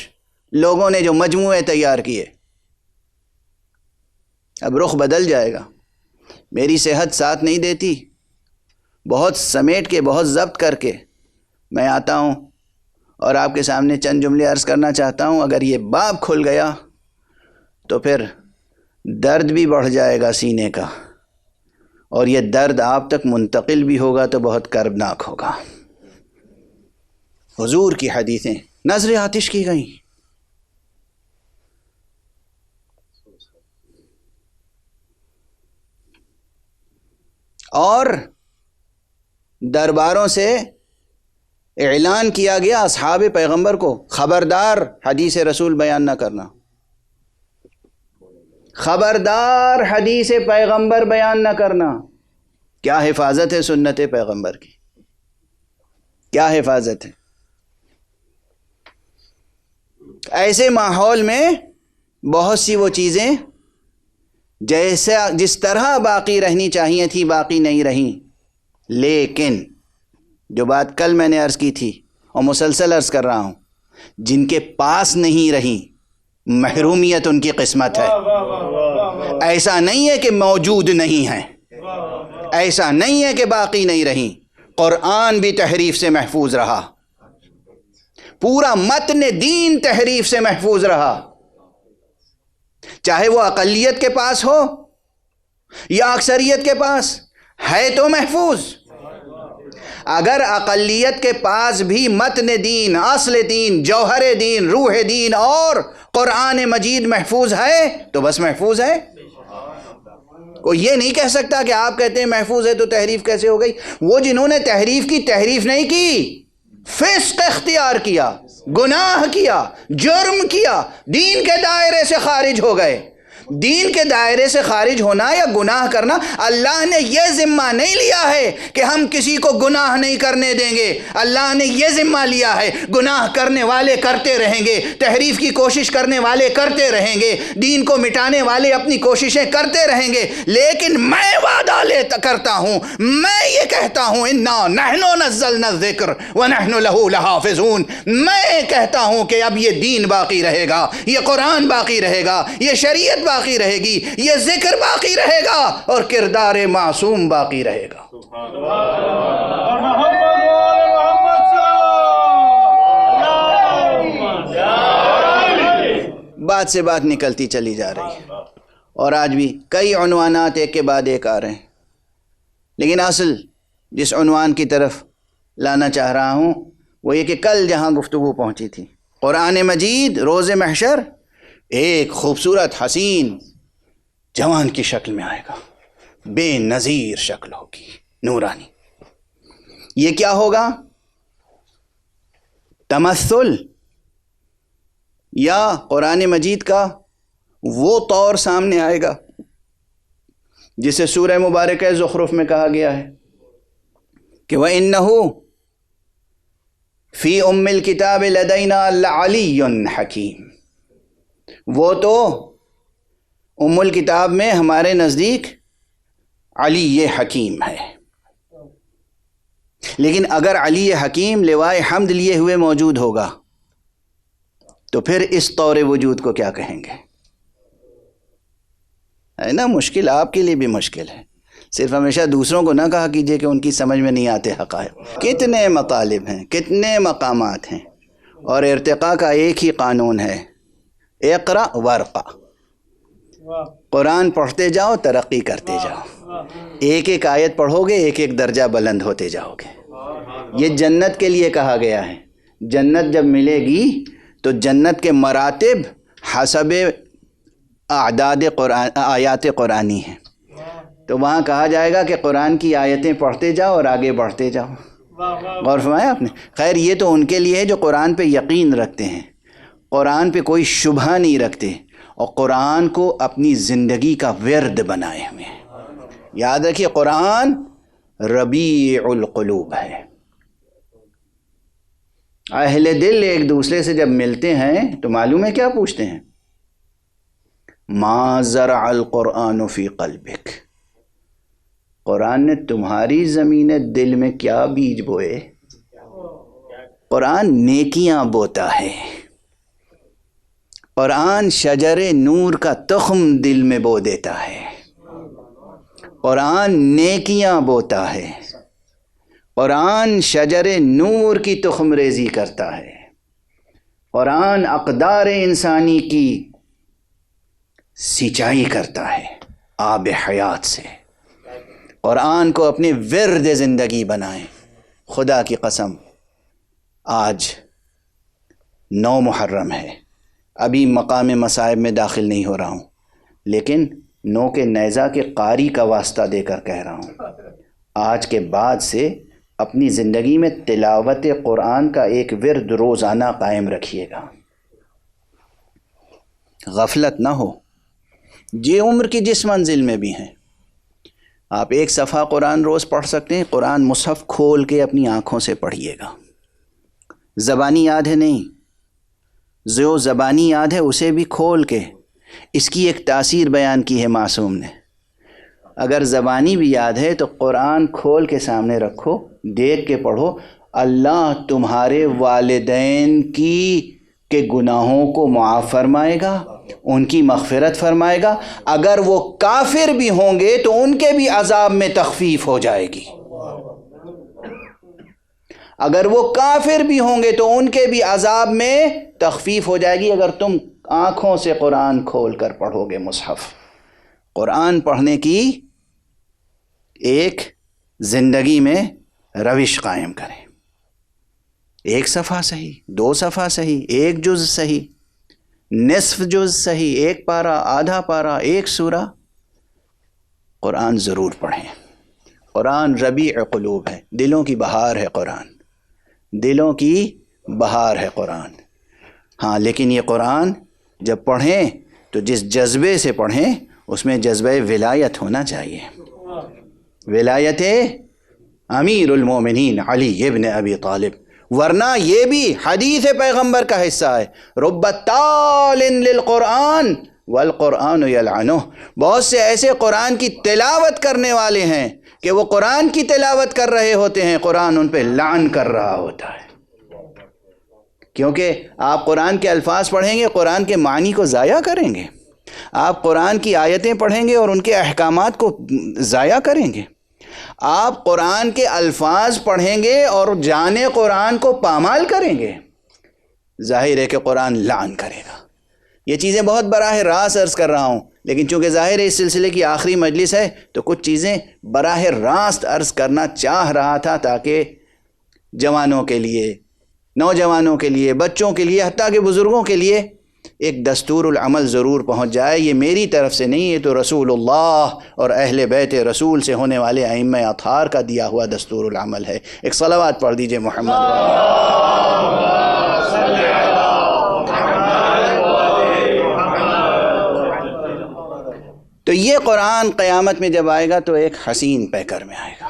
لوگوں نے جو مجموعے تیار کیے، اب رخ بدل جائے گا۔ میری صحت ساتھ نہیں دیتی، بہت سمیٹ کے، بہت ضبط کر کے میں آتا ہوں اور آپ کے سامنے چند جملے عرض کرنا چاہتا ہوں۔ اگر یہ باب کھل گیا تو پھر درد بھی بڑھ جائے گا سینے کا، اور یہ درد آپ تک منتقل بھی ہوگا تو بہت کربناک ہوگا۔ حضور کی حدیثیں نظر آتش کی گئیں، اور درباروں سے اعلان کیا گیا اصحاب پیغمبر کو، خبردار حدیث رسول بیان نہ کرنا، خبردار حدیث پیغمبر بیان نہ کرنا۔ کیا حفاظت ہے سنت پیغمبر کی! کیا حفاظت ہے! ایسے ماحول میں بہت سی وہ چیزیں جس طرح باقی رہنی چاہیے تھی باقی نہیں رہیں، لیکن جو بات کل میں نے عرض کی تھی اور مسلسل عرض کر رہا ہوں، جن کے پاس نہیں رہیں محرومیت ان کی قسمت ہے۔ ایسا نہیں ہے کہ موجود نہیں ہیں، ایسا نہیں ہے کہ باقی نہیں رہیں۔ قرآن بھی تحریف سے محفوظ رہا، پورا متن دین تحریف سے محفوظ رہا، چاہے وہ اقلیت کے پاس ہو یا اکثریت کے پاس ہے تو محفوظ۔ اگر اقلیت کے پاس بھی متن دین، اصل دین، جوہر دین، روح دین اور قرآن مجید محفوظ ہے تو بس محفوظ ہے۔ کوئی یہ نہیں کہہ سکتا کہ آپ کہتے ہیں محفوظ ہے تو تحریف کیسے ہو گئی۔ وہ جنہوں نے تحریف کی، تحریف نہیں کی، فسق اختیار کیا، گناہ کیا، جرم کیا، دین کے دائرے سے خارج ہو گئے۔ دین کے دائرے سے خارج ہونا یا گناہ کرنا، اللہ نے یہ ذمہ نہیں لیا ہے کہ ہم کسی کو گناہ نہیں کرنے دیں گے۔ اللہ نے یہ ذمہ لیا ہے گناہ کرنے والے کرتے رہیں گے، تحریف کی کوشش کرنے والے کرتے رہیں گے، دین کو مٹانے والے اپنی کوششیں کرتے رہیں گے، لیکن میں وعدہ کرتا ہوں، میں یہ کہتا ہوں انا نحن نزلنا الذکر ونحن له لحافظون، میں کہتا ہوں کہ اب یہ دین باقی رہے گا، یہ قرآن باقی رہے گا، یہ شریعت باقی رہے گی، یہ ذکر باقی رہے گا اور کردار معصوم باقی رہے گا۔ بات سے بات نکلتی چلی جا رہی ہے اور آج بھی کئی عنوانات ایک کے بعد ایک آ رہے ہیں، لیکن اصل جس عنوان کی طرف لانا چاہ رہا ہوں وہ یہ کہ کل جہاں گفتگو پہنچی تھی، قرآن مجید روز محشر ایک خوبصورت حسین جوان کی شکل میں آئے گا، بے نظیر شکل ہوگی، نورانی۔ یہ کیا ہوگا؟ تمثل یا قرآن مجید کا وہ طور سامنے آئے گا جسے سورہ مبارکہ زخرف میں کہا گیا ہے کہ وَإِنَّهُ فِي أُمِّ الْكِتَابِ لَدَيْنَا لَعَلِيٌّ حَكِيمٌ، وہ تو ام الکتاب میں ہمارے نزدیک علی حکیم ہے۔ لیکن اگر علی حکیم لوائے حمد لیے ہوئے موجود ہوگا تو پھر اس طور وجود کو کیا کہیں گے؟ ہے نا مشکل، آپ کے لیے بھی مشکل ہے۔ صرف ہمیشہ دوسروں کو نہ کہا کیجئے کہ ان کی سمجھ میں نہیں آتے حقائق۔ کتنے مطالب ہیں، کتنے مقامات ہیں، اور ارتقاء کا ایک ہی قانون ہے، اقرا ورقا، قرآن پڑھتے جاؤ ترقی کرتے جاؤ، ایک ایک آیت پڑھو گے ایک ایک درجہ بلند ہوتے جاؤ گے۔ یہ جنت کے لیے کہا گیا ہے، جنت جب ملے گی تو جنت کے مراتب حسب اعداد آیات قرآنی ہیں، تو وہاں کہا جائے گا کہ قرآن کی آیتیں پڑھتے جاؤ اور آگے بڑھتے جاؤ۔ غور فرمایا آپ نے؟ خیر یہ تو ان کے لیے ہے جو قرآن پہ یقین رکھتے ہیں، قرآن پہ کوئی شبہ نہیں رکھتے اور قرآن کو اپنی زندگی کا ورد بنائے ہوئے ہیں۔ یاد رکھیے قرآن ربیع القلوب ہے۔ اہل دل ایک دوسرے سے جب ملتے ہیں تو معلوم ہے کیا پوچھتے ہیں؟ ما زرع القرآن فی قلبک، قرآن نے تمہاری زمین دل میں کیا بیج بوئے؟ قرآن نیکیاں بوتا ہے، قرآن شجر نور کا تخم دل میں بو دیتا ہے، قرآن نیکیاں بوتا ہے، قرآن شجر نور کی تخم ریزی کرتا ہے، قرآن اقدار انسانی کی سینچائی کرتا ہے آب حیات سے۔ قرآن کو اپنے ورد زندگی بنائیں۔ خدا کی قسم آج 9 محرم ہے، ابھی مقام مصائب میں داخل نہیں ہو رہا ہوں، لیکن 9 کے نیزہ کے قاری کا واسطہ دے کر کہہ رہا ہوں، آج کے بعد سے اپنی زندگی میں تلاوت قرآن کا ایک ورد روزانہ قائم رکھیے گا، غفلت نہ ہو۔ جی عمر کی جس منزل میں بھی ہیں آپ ایک صفحہ قرآن روز پڑھ سکتے ہیں، قرآن مصحف کھول کے اپنی آنکھوں سے پڑھیے گا، زبانی یاد ہے نہیں، جو زبانی یاد ہے اسے بھی کھول کے اس کی ایک تاثیر بیان کی ہے معصوم نے. اگر زبانی بھی یاد ہے تو قرآن کھول کے سامنے رکھو، دیکھ کے پڑھو. اللہ تمہارے والدین کے گناہوں کو معاف فرمائے گا، ان کی مغفرت فرمائے گا. اگر وہ کافر بھی ہوں گے تو ان کے بھی عذاب میں تخفیف ہو جائے گی. اگر وہ کافر بھی ہوں گے تو ان کے بھی عذاب میں تخفیف ہو جائے گی اگر تم آنکھوں سے قرآن کھول کر پڑھو گے مصحف. قرآن پڑھنے کی ایک زندگی میں روش قائم کریں. ایک صفحہ صحیح، 2 صفحہ صحیح، 1 جز صحیح، نصف جز صحیح، 1 پارہ، آدھا پارہ، 1 سورہ. قرآن ضرور پڑھیں. قرآن ربیع قلوب ہے، دلوں کی بہار ہے قرآن، دلوں کی بہار ہے قرآن. ہاں لیکن یہ قرآن جب پڑھیں تو جس جذبے سے پڑھیں اس میں جذبہ ولایت ہونا چاہیے. ولایت امیر المومنین علی ابن ابی طالب. ورنہ یہ بھی حدیث پیغمبر کا حصہ ہے، رب تال للقرآن والقرآن یلعنہ. بہت سے ایسے قرآن کی تلاوت کرنے والے ہیں کہ وہ قرآن کی تلاوت کر رہے ہوتے ہیں، قرآن ان پہ لعن کر رہا ہوتا ہے. کیونکہ آپ قرآن کے الفاظ پڑھیں گے، قرآن کے معنی کو ضائع کریں گے. آپ قرآن کی آیتیں پڑھیں گے اور ان کے احکامات کو ضائع کریں گے. آپ قرآن کے الفاظ پڑھیں گے اور جانے قرآن کو پامال کریں گے. ظاہر ہے کہ قرآن لعن کرے گا. یہ چیزیں بہت براہ راست عرض کر رہا ہوں، لیکن چونکہ ظاہر ہے اس سلسلے کی آخری مجلس ہے تو کچھ چیزیں براہ راست عرض کرنا چاہ رہا تھا تاکہ جوانوں کے لیے، نوجوانوں کے لیے، بچوں کے لیے، حتیٰ کہ بزرگوں کے لیے ایک دستور العمل ضرور پہنچ جائے. یہ میری طرف سے نہیں، یہ تو رسول اللہ اور اہل بیت رسول سے ہونے والے ائمہ اطہار کا دیا ہوا دستور العمل ہے. ایک صلوات پڑھ دیجئے محمد. تو یہ قرآن قیامت میں جب آئے گا تو ایک حسین پیکر میں آئے گا.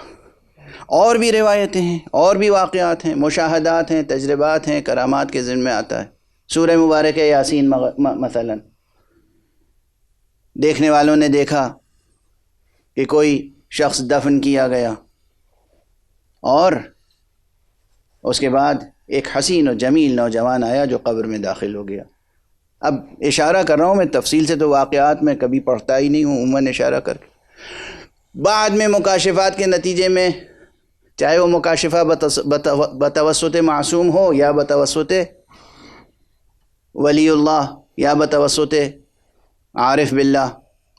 اور بھی روایتیں ہیں، اور بھی واقعات ہیں، مشاہدات ہیں، تجربات ہیں، کرامات کے ذمہ میں آتا ہے. سورہ مبارک یاسین مثلا دیکھنے والوں نے دیکھا کہ کوئی شخص دفن کیا گیا اور اس کے بعد ایک حسین و جمیل نوجوان آیا جو قبر میں داخل ہو گیا. اب اشارہ کر رہا ہوں میں، تفصیل سے تو واقعات میں کبھی پڑھتا ہی نہیں ہوں، عموماً اشارہ کر کے. بعد میں مکاشفات کے نتیجے میں، چاہے وہ مکاشفہ بتوسط معصوم ہو یا بتوسط ولی اللہ یا بتوسط عارف باللہ،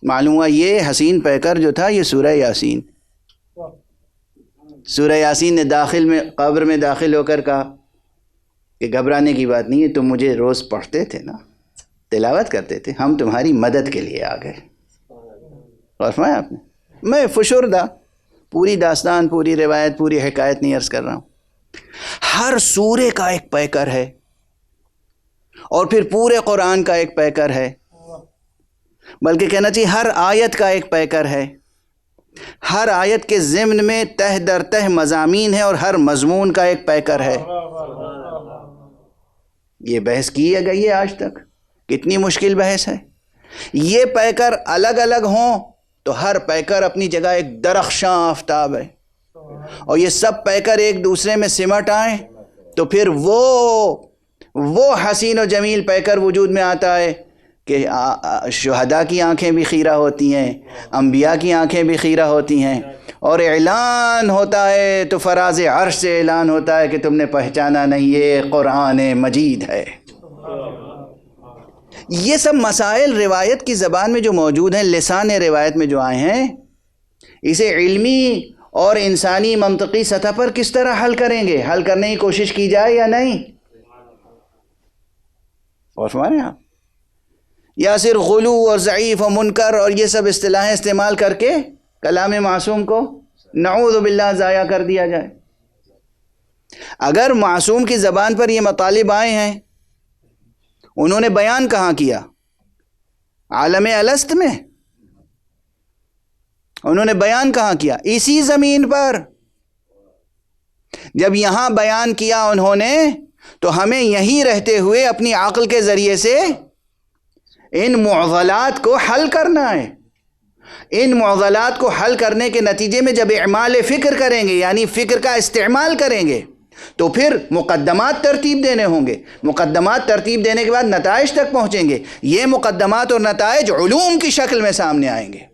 معلوم ہوا یہ حسین پیکر جو تھا یہ سورہ یاسین. سورہ یاسین نے قبر میں داخل ہو کر کہا کہ گھبرانے کی بات نہیں ہے، تم مجھے روز پڑھتے تھے نا، تلاوت کرتے تھے، ہم تمہاری مدد کے لیے آ گئے. اور فرمایا آپ نے، میں فشردہ پوری داستان، پوری روایت، پوری حکایت نہیں عرض کر رہا ہوں. ہر سورے کا ایک پیکر ہے اور پھر پورے قرآن کا ایک پیکر ہے، بلکہ کہنا چاہیے ہر آیت کا ایک پیکر ہے. ہر آیت کے ضمن میں تہ در تہ مضامین ہے اور ہر مضمون کا ایک پیکر ہے. یہ بحث کی گئی ہے آج تک، کتنی مشکل بحث ہے. یہ پیکر الگ الگ ہوں تو ہر پیکر اپنی جگہ ایک درخشاں آفتاب ہے، اور یہ سب پیکر ایک دوسرے میں سمٹ آئیں تو پھر وہ حسین و جمیل پیکر وجود میں آتا ہے کہ شہداء کی آنکھیں بھی خیرہ ہوتی ہیں، انبیاء کی آنکھیں بھی خیرہ ہوتی ہیں، اور اعلان ہوتا ہے تو فراز عرش سے اعلان ہوتا ہے کہ تم نے پہچانا نہیں، یہ قرآن مجید ہے. یہ سب مسائل روایت کی زبان میں جو موجود ہیں، لسان روایت میں جو آئے ہیں، اسے علمی اور انسانی منطقی سطح پر کس طرح حل کریں گے؟ حل کرنے کی کوشش کی جائے یا نہیں؟ اور فرمائیں آپ، یا صرف غلو اور ضعیف و منکر اور یہ سب اصطلاحیں استعمال کر کے کلام معصوم کو نعوذ باللہ ضائع کر دیا جائے؟ اگر معصوم کی زبان پر یہ مطالب آئے ہیں، انہوں نے بیان کہاں کیا؟ عالم الست میں. انہوں نے بیان کہاں کیا؟ اسی زمین پر. جب یہاں بیان کیا انہوں نے تو ہمیں یہیں رہتے ہوئے اپنی عقل کے ذریعے سے ان معضلات کو حل کرنا ہے۔ ان معضلات کو حل کرنے کے نتیجے میں جب اعمال فکر کریں گے، یعنی فکر کا استعمال کریں گے، تو پھر مقدمات ترتیب دینے ہوں گے۔ مقدمات ترتیب دینے کے بعد نتائج تک پہنچیں گے۔ یہ مقدمات اور نتائج علوم کی شکل میں سامنے آئیں گے۔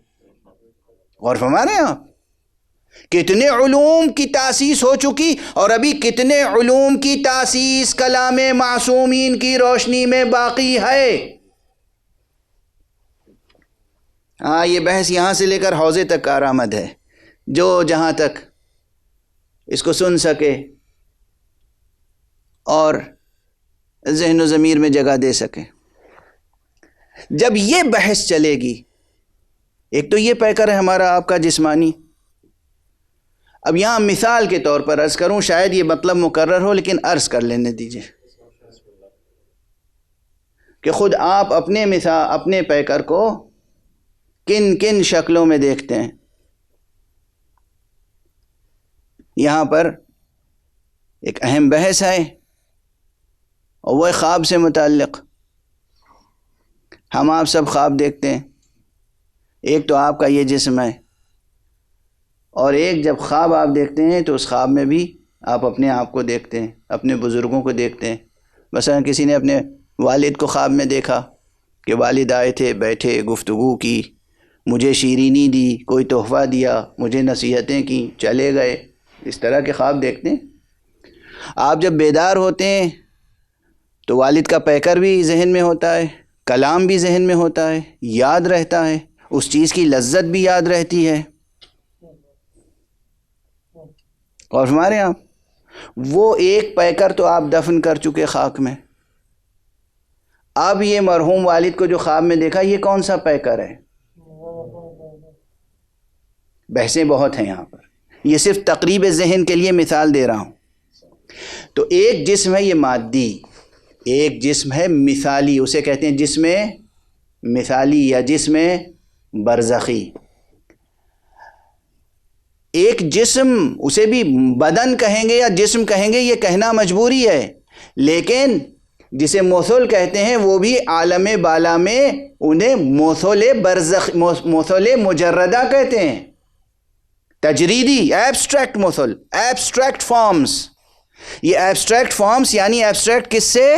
غور فرما رہے ہیں آپ؟ کتنے علوم کی تاسیس ہو چکی اور ابھی کتنے علوم کی تاسیس کلام معصومین کی روشنی میں باقی ہے۔ ہاں، یہ بحث یہاں سے لے کر حوضے تک کارآمد ہے۔ جو جہاں تک اس کو سن سکے اور ذہن و ضمیر میں جگہ دے سکے۔ جب یہ بحث چلے گی، ایک تو یہ پیکر ہے ہمارا آپ کا جسمانی۔ اب یہاں مثال کے طور پر عرض کروں، شاید یہ مطلب مکرر ہو لیکن عرض کر لینے دیجئے کہ خود آپ اپنے پیکر کو کن کن شکلوں میں دیکھتے ہیں۔ یہاں پر ایک اہم بحث ہے اور وہ خواب سے متعلق۔ ہم آپ سب خواب دیکھتے ہیں۔ ایک تو آپ کا یہ جسم ہے، اور ایک جب خواب آپ دیکھتے ہیں تو اس خواب میں بھی آپ اپنے آپ کو دیکھتے ہیں، اپنے بزرگوں کو دیکھتے ہیں۔ مثلا کسی نے اپنے والد کو خواب میں دیکھا کہ والد آئے تھے، بیٹھے، گفتگو کی، مجھے شیرینی دی، کوئی تحفہ دیا، مجھے نصیحتیں کی، چلے گئے۔ اس طرح کے خواب دیکھتے ہیں۔ آپ جب بیدار ہوتے ہیں تو والد کا پیکر بھی ذہن میں ہوتا ہے، کلام بھی ذہن میں ہوتا ہے، یاد رہتا ہے، اس چیز کی لذت بھی یاد رہتی ہے۔ اور ہمارے یہاں وہ ایک پیکر تو آپ دفن کر چکے خاک میں، اب یہ مرحوم والد کو جو خواب میں دیکھا، یہ کون سا پیکر ہے؟ بحثیں بہت ہیں یہاں پر، یہ صرف تقریب ذہن کے لیے مثال دے رہا ہوں۔ تو ایک جسم ہے یہ مادی، ایک جسم ہے مثالی، اسے کہتے ہیں جسم مثالی یا جسم برزخی۔ ایک جسم، اسے بھی بدن کہیں گے یا جسم کہیں گے، یہ کہنا مجبوری ہے، لیکن جسے موصول کہتے ہیں وہ بھی عالم بالا میں انہیں موصول مجردہ کہتے ہیں، تجریدی، ایبسٹریکٹ موصول، ایبسٹریکٹ فارمز۔ یہ ایبسٹریکٹ فارمز یعنی ایبسٹریکٹ کس سے؟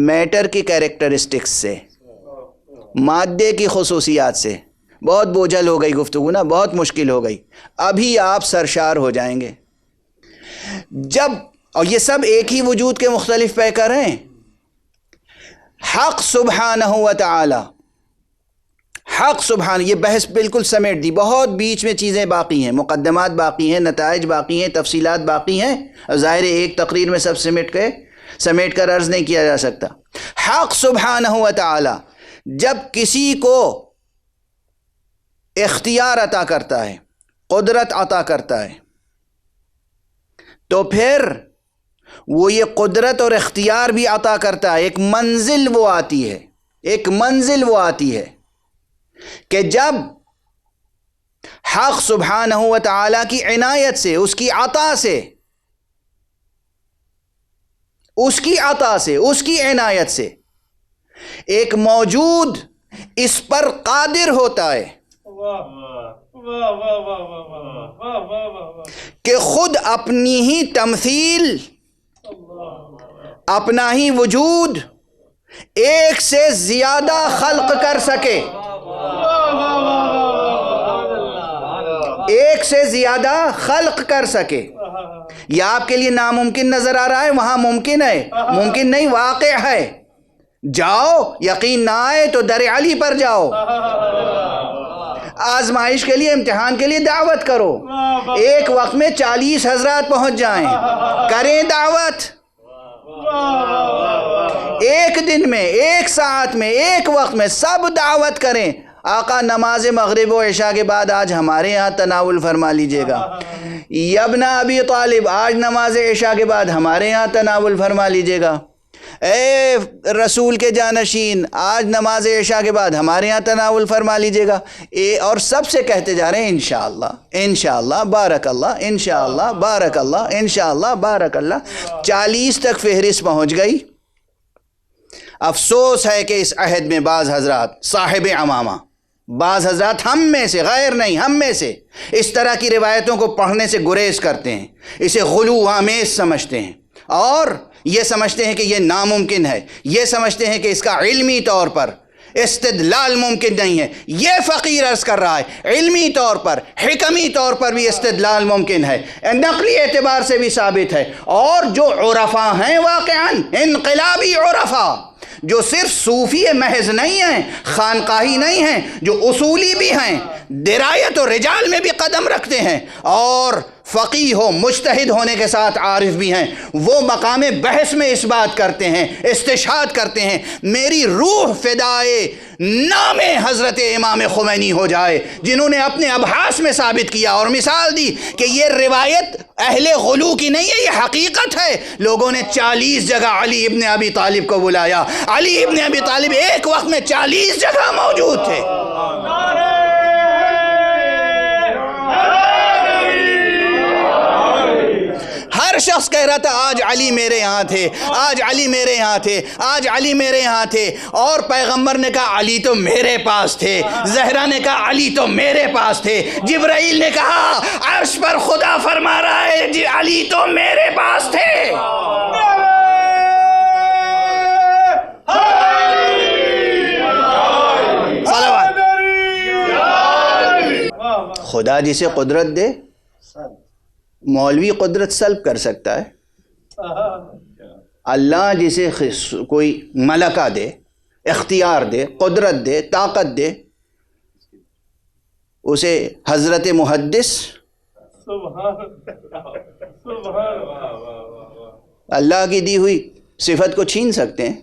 میٹر کی کیریکٹرسٹکس سے، مادے کی خصوصیات سے۔ بہت بوجھل ہو گئی گفتگو نا، بہت مشکل ہو گئی، ابھی آپ سرشار ہو جائیں گے جب، اور یہ سب ایک ہی وجود کے مختلف پیکر ہیں۔ حق سبحانہ و تعالی، حق سبحانہ، یہ بحث بالکل سمیٹ دی، بہت بیچ میں چیزیں باقی ہیں، مقدمات باقی ہیں، نتائج باقی ہیں، تفصیلات باقی ہیں، ظاہر ایک تقریر میں سب سمیٹ کر عرض نہیں کیا جا سکتا۔ حق سبحانہ و تعالی جب کسی کو اختیار عطا کرتا ہے، قدرت عطا کرتا ہے، تو پھر وہ یہ قدرت اور اختیار بھی عطا کرتا ہے۔ ایک منزل وہ آتی ہے کہ جب حق سبحانہ و تعالی کی عنایت سے، اس کی عطا سے، اس کی عنایت سے ایک موجود اس پر قادر ہوتا ہے کہ خود اپنی ہی تمثیل، اپنا ہی وجود ایک سے زیادہ خلق کر سکے، ایک سے زیادہ خلق کر سکے۔ یہ آپ کے لیے ناممکن نظر آ رہا ہے، وہاں ممکن ہے، ممکن نہیں، واقع ہے۔ جاؤ، یقین نہ آئے تو در علی پر جاؤ، آزمائش کے لیے، امتحان کے لیے دعوت کرو، ایک وقت میں 40 حضرات پہنچ جائیں، کریں دعوت، ایک دن میں، ایک ساعت میں، ایک وقت میں سب دعوت کریں۔ آقا نماز مغرب و عشاء کے بعد آج ہمارے ہاں تناول فرما لیجئے گا، یا ابن ابی طالب آج نماز عشاء کے بعد ہمارے ہاں تناول فرما لیجئے گا، اے رسول کے جانشین آج نماز عشاء کے بعد ہمارے ہاں تناول فرما لیجیے گا، اور سب سے کہتے جا رہے ہیں انشاءاللہ انشاءاللہ بارک اللہ، انشاءاللہ بارک اللہ، انشاءاللہ بارک اللہ۔ 40 تک فہرست پہنچ گئی۔ افسوس ہے کہ اس عہد میں بعض حضرات صاحب عمامہ، بعض حضرات ہم میں سے، غیر نہیں ہم میں سے، اس طرح کی روایتوں کو پڑھنے سے گریز کرتے ہیں، اسے غلو آمیز سمجھتے ہیں، اور یہ سمجھتے ہیں کہ یہ ناممکن ہے، یہ سمجھتے ہیں کہ اس کا علمی طور پر استدلال ممکن نہیں ہے۔ یہ فقیر عرض کر رہا ہے علمی طور پر، حکمی طور پر بھی استدلال ممکن ہے، نقلی اعتبار سے بھی ثابت ہے۔ اور جو عرفاء ہیں واقعاً انقلابی عرفاء، جو صرف صوفی محض نہیں ہیں، خانقاہی نہیں ہیں، جو اصولی بھی ہیں، درایت و رجال میں بھی قدم رکھتے ہیں، اور فقیہ و مجتہد ہونے کے ساتھ عارف بھی ہیں، وہ مقام بحث میں اس بات کرتے ہیں، استشہاد کرتے ہیں، میری روح فدائے نام حضرت امام خمینی ہو جائے، جنہوں نے اپنے ابحاث میں ثابت کیا اور مثال دی کہ یہ روایت اہل غلو کی نہیں ہے، یہ حقیقت ہے۔ لوگوں نے 40 جگہ علی ابن ابی طالب کو بلایا، علی ابن ابی طالب ایک وقت میں 40 جگہ موجود تھے۔ ہر شخص کہہ رہا تھا آج علی میرے یہاں تھے، آج علی میرے یہاں تھے، آج علی میرے یہاں تھے، اور پیغمبر نے کہا علی تو میرے پاس تھے، زہرا نے کہا علی تو میرے پاس تھے، جبرائیل نے کہا عرش پر خدا فرما رہا ہے جی علی تو میرے پاس تھے۔ خدا جسے قدرت دے، مولوی قدرت سلب کر سکتا ہے، اللہ جسے کوئی ملکہ دے، اختیار دے، قدرت دے، طاقت دے، اسے حضرت محدث اللہ کی دی ہوئی صفت کو چھین سکتے ہیں،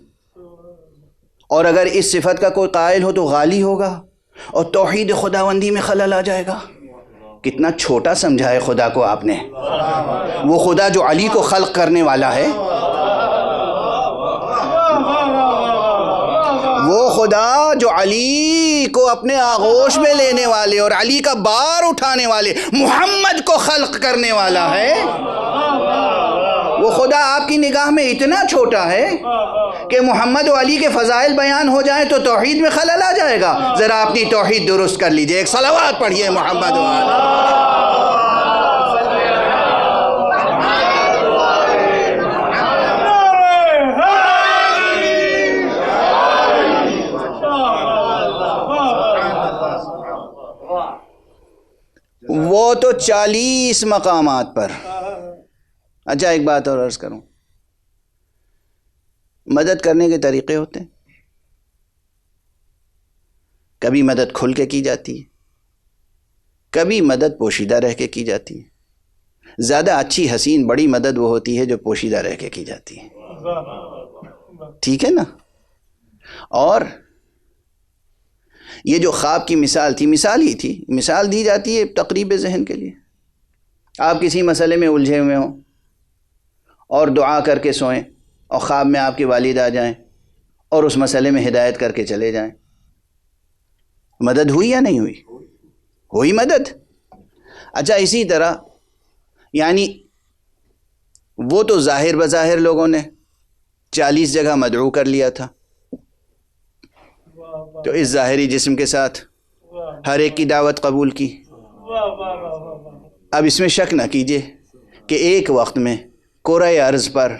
اور اگر اس صفت کا کوئی قائل ہو تو غالی ہوگا اور توحید خداوندی میں خلل آ جائے گا۔ کتنا چھوٹا سمجھا ہے خدا کو آپ نے، وہ خدا جو علی کو خلق کرنے والا ہے، وہ خدا جو علی کو اپنے آغوش میں لینے والے اور علی کا بار اٹھانے والے محمد کو خلق کرنے والا ہے، وہ خدا آپ کی نگاہ میں اتنا چھوٹا ہے کہ محمد و علی کے فضائل بیان ہو جائیں تو توحید میں خلل آ جائے گا۔ ذرا اپنی توحید درست کر لیجئے، ایک صلوات پڑھیے محمد و علی۔ وہ تو 40 مقامات پر۔ اچھا ایک بات اور عرض کروں، مدد کرنے کے طریقے ہوتے ہیں، کبھی مدد کھل کے کی جاتی ہے، کبھی مدد پوشیدہ رہ کے کی جاتی ہے۔ زیادہ اچھی حسین بڑی مدد وہ ہوتی ہے جو پوشیدہ رہ کے کی جاتی ہے، ٹھیک ہے نا؟ اور یہ جو خواب کی مثال تھی، مثال ہی تھی، مثال دی جاتی ہے تقریب ذہن کے لیے۔ آپ کسی مسئلے میں الجھے ہوئے ہوں اور دعا کر کے سوئیں، اور خواب میں آپ کے والد آ جائیں اور اس مسئلے میں ہدایت کر کے چلے جائیں، مدد ہوئی یا نہیں ہوئی؟ ہوئی مدد۔ اچھا اسی طرح یعنی وہ تو ظاہر بظاہر لوگوں نے 40 جگہ مدعو کر لیا تھا، تو اس ظاہری جسم کے ساتھ ہر ایک کی دعوت قبول کی۔ اب اس میں شک نہ کیجئے کہ ایک وقت میں کرۂ ارض پر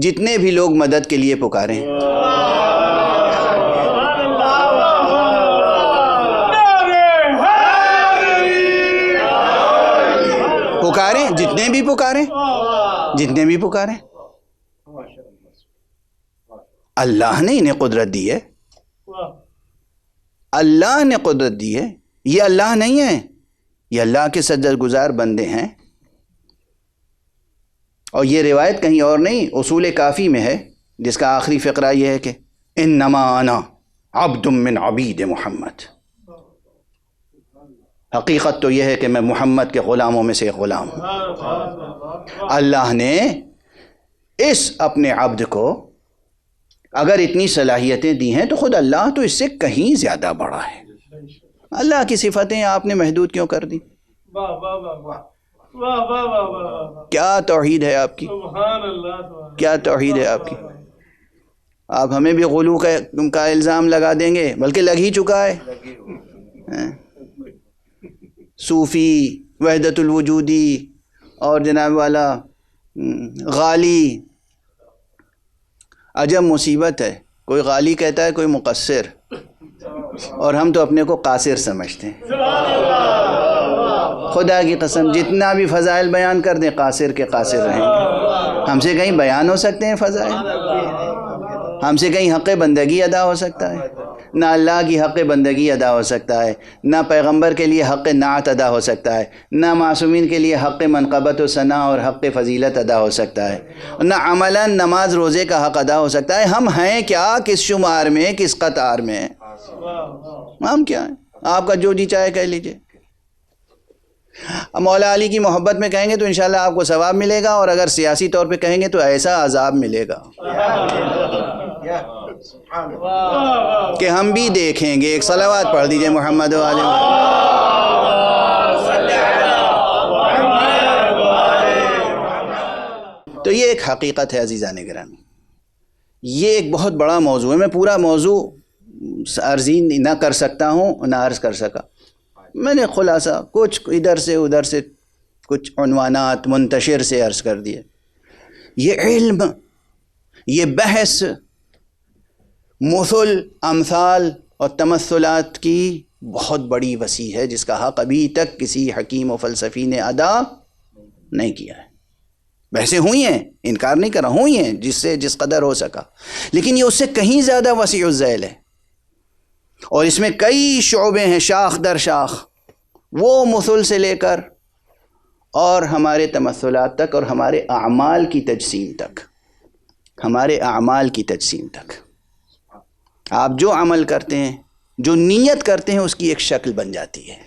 جتنے بھی لوگ مدد کے لیے پکاریں، جتنے بھی پکاریں، اللہ نے انہیں قدرت دی ہے، اللہ نے قدرت دی ہے، یہ اللہ نہیں ہے، یہ اللہ کے سجدہ گزار بندے ہیں۔ اور یہ روایت کہیں اور نہیں، اصول کافی میں ہے، جس کا آخری فقرہ یہ ہے کہ انما انا عبد من عبید محمد، حقیقت تو یہ ہے کہ میں محمد کے غلاموں میں سے ایک غلام ہوں۔ اللہ نے اس اپنے عبد کو اگر اتنی صلاحیتیں دی ہیں تو خود اللہ تو اس سے کہیں زیادہ بڑا ہے. اللہ کی صفتیں آپ نے محدود کیوں کر دی؟ واہ واہ واہ واہ واہ واہ واہ واہ. کیا توحید ہے آپ کی؟ سبحان اللہ. کیا توحید ہے آپ کی؟ آپ ہمیں بھی غلو کا الزام لگا دیں گے، بلکہ لگ ہی چکا ہے. صوفی، وحدت الوجودی اور جناب والا غالی. عجب مصیبت ہے، کوئی غالی کہتا ہے کوئی مقصر، اور ہم تو اپنے کو قاصر سمجھتے ہیں. خدا کی قسم جتنا بھی فضائل بیان کر دیں قاصر کے قاصر رہیں گے. ہم سے کہیں بیان ہو سکتے ہیں فضائل؟ ہم سے کہیں حق بندگی ادا ہو سکتا ہے؟ نہ اللہ کی حق بندگی ادا ہو سکتا ہے، نہ پیغمبر کے لیے حق نعت ادا ہو سکتا ہے، نہ معصومین کے لیے حق منقبت و ثنا اور حق فضیلت ادا ہو سکتا ہے، نہ عملاً نماز روزے کا حق ادا ہو سکتا ہے. ہم ہیں کیا؟ کس شمار میں، کس قطار میں ہم کیا ہیں؟ آپ کا جو جی چاہے کہہ لیجئے. مولا علی کی محبت میں کہیں گے تو انشاءاللہ آپ کو ثواب ملے گا، اور اگر سیاسی طور پہ کہیں گے تو ایسا عذاب ملے گا کہ ہم بھی دیکھیں گے. ایک صلوات پڑھ دیجئے محمد و آل محمد. تو یہ ایک حقیقت ہے عزیزان گرامی، یہ ایک بہت بڑا موضوع ہے. میں پورا موضوع عرضی نہ کر سکتا ہوں، نہ عرض کر سکا. میں نے خلاصہ کچھ ادھر سے ادھر سے کچھ عنوانات منتشر سے عرض کر دیے. یہ علم، یہ بحث مثل، امثال اور تمثلات کی بہت بڑی وسیع ہے، جس کا حق ابھی تک کسی حکیم و فلسفی نے ادا نہیں کیا ہے. بحثیں ہوئی ہیں، انکار نہیں کر رہا، ہوئی ہیں جس قدر ہو سکا، لیکن یہ اس سے کہیں زیادہ وسیع الذیل ہے، اور اس میں کئی شعبے ہیں شاخ در شاخ، وہ مثل سے لے کر اور ہمارے تمثلات تک، اور ہمارے اعمال کی تجسیم تک. ہمارے اعمال کی تجسیم تک آپ جو عمل کرتے ہیں، جو نیت کرتے ہیں، اس کی ایک شکل بن جاتی ہے.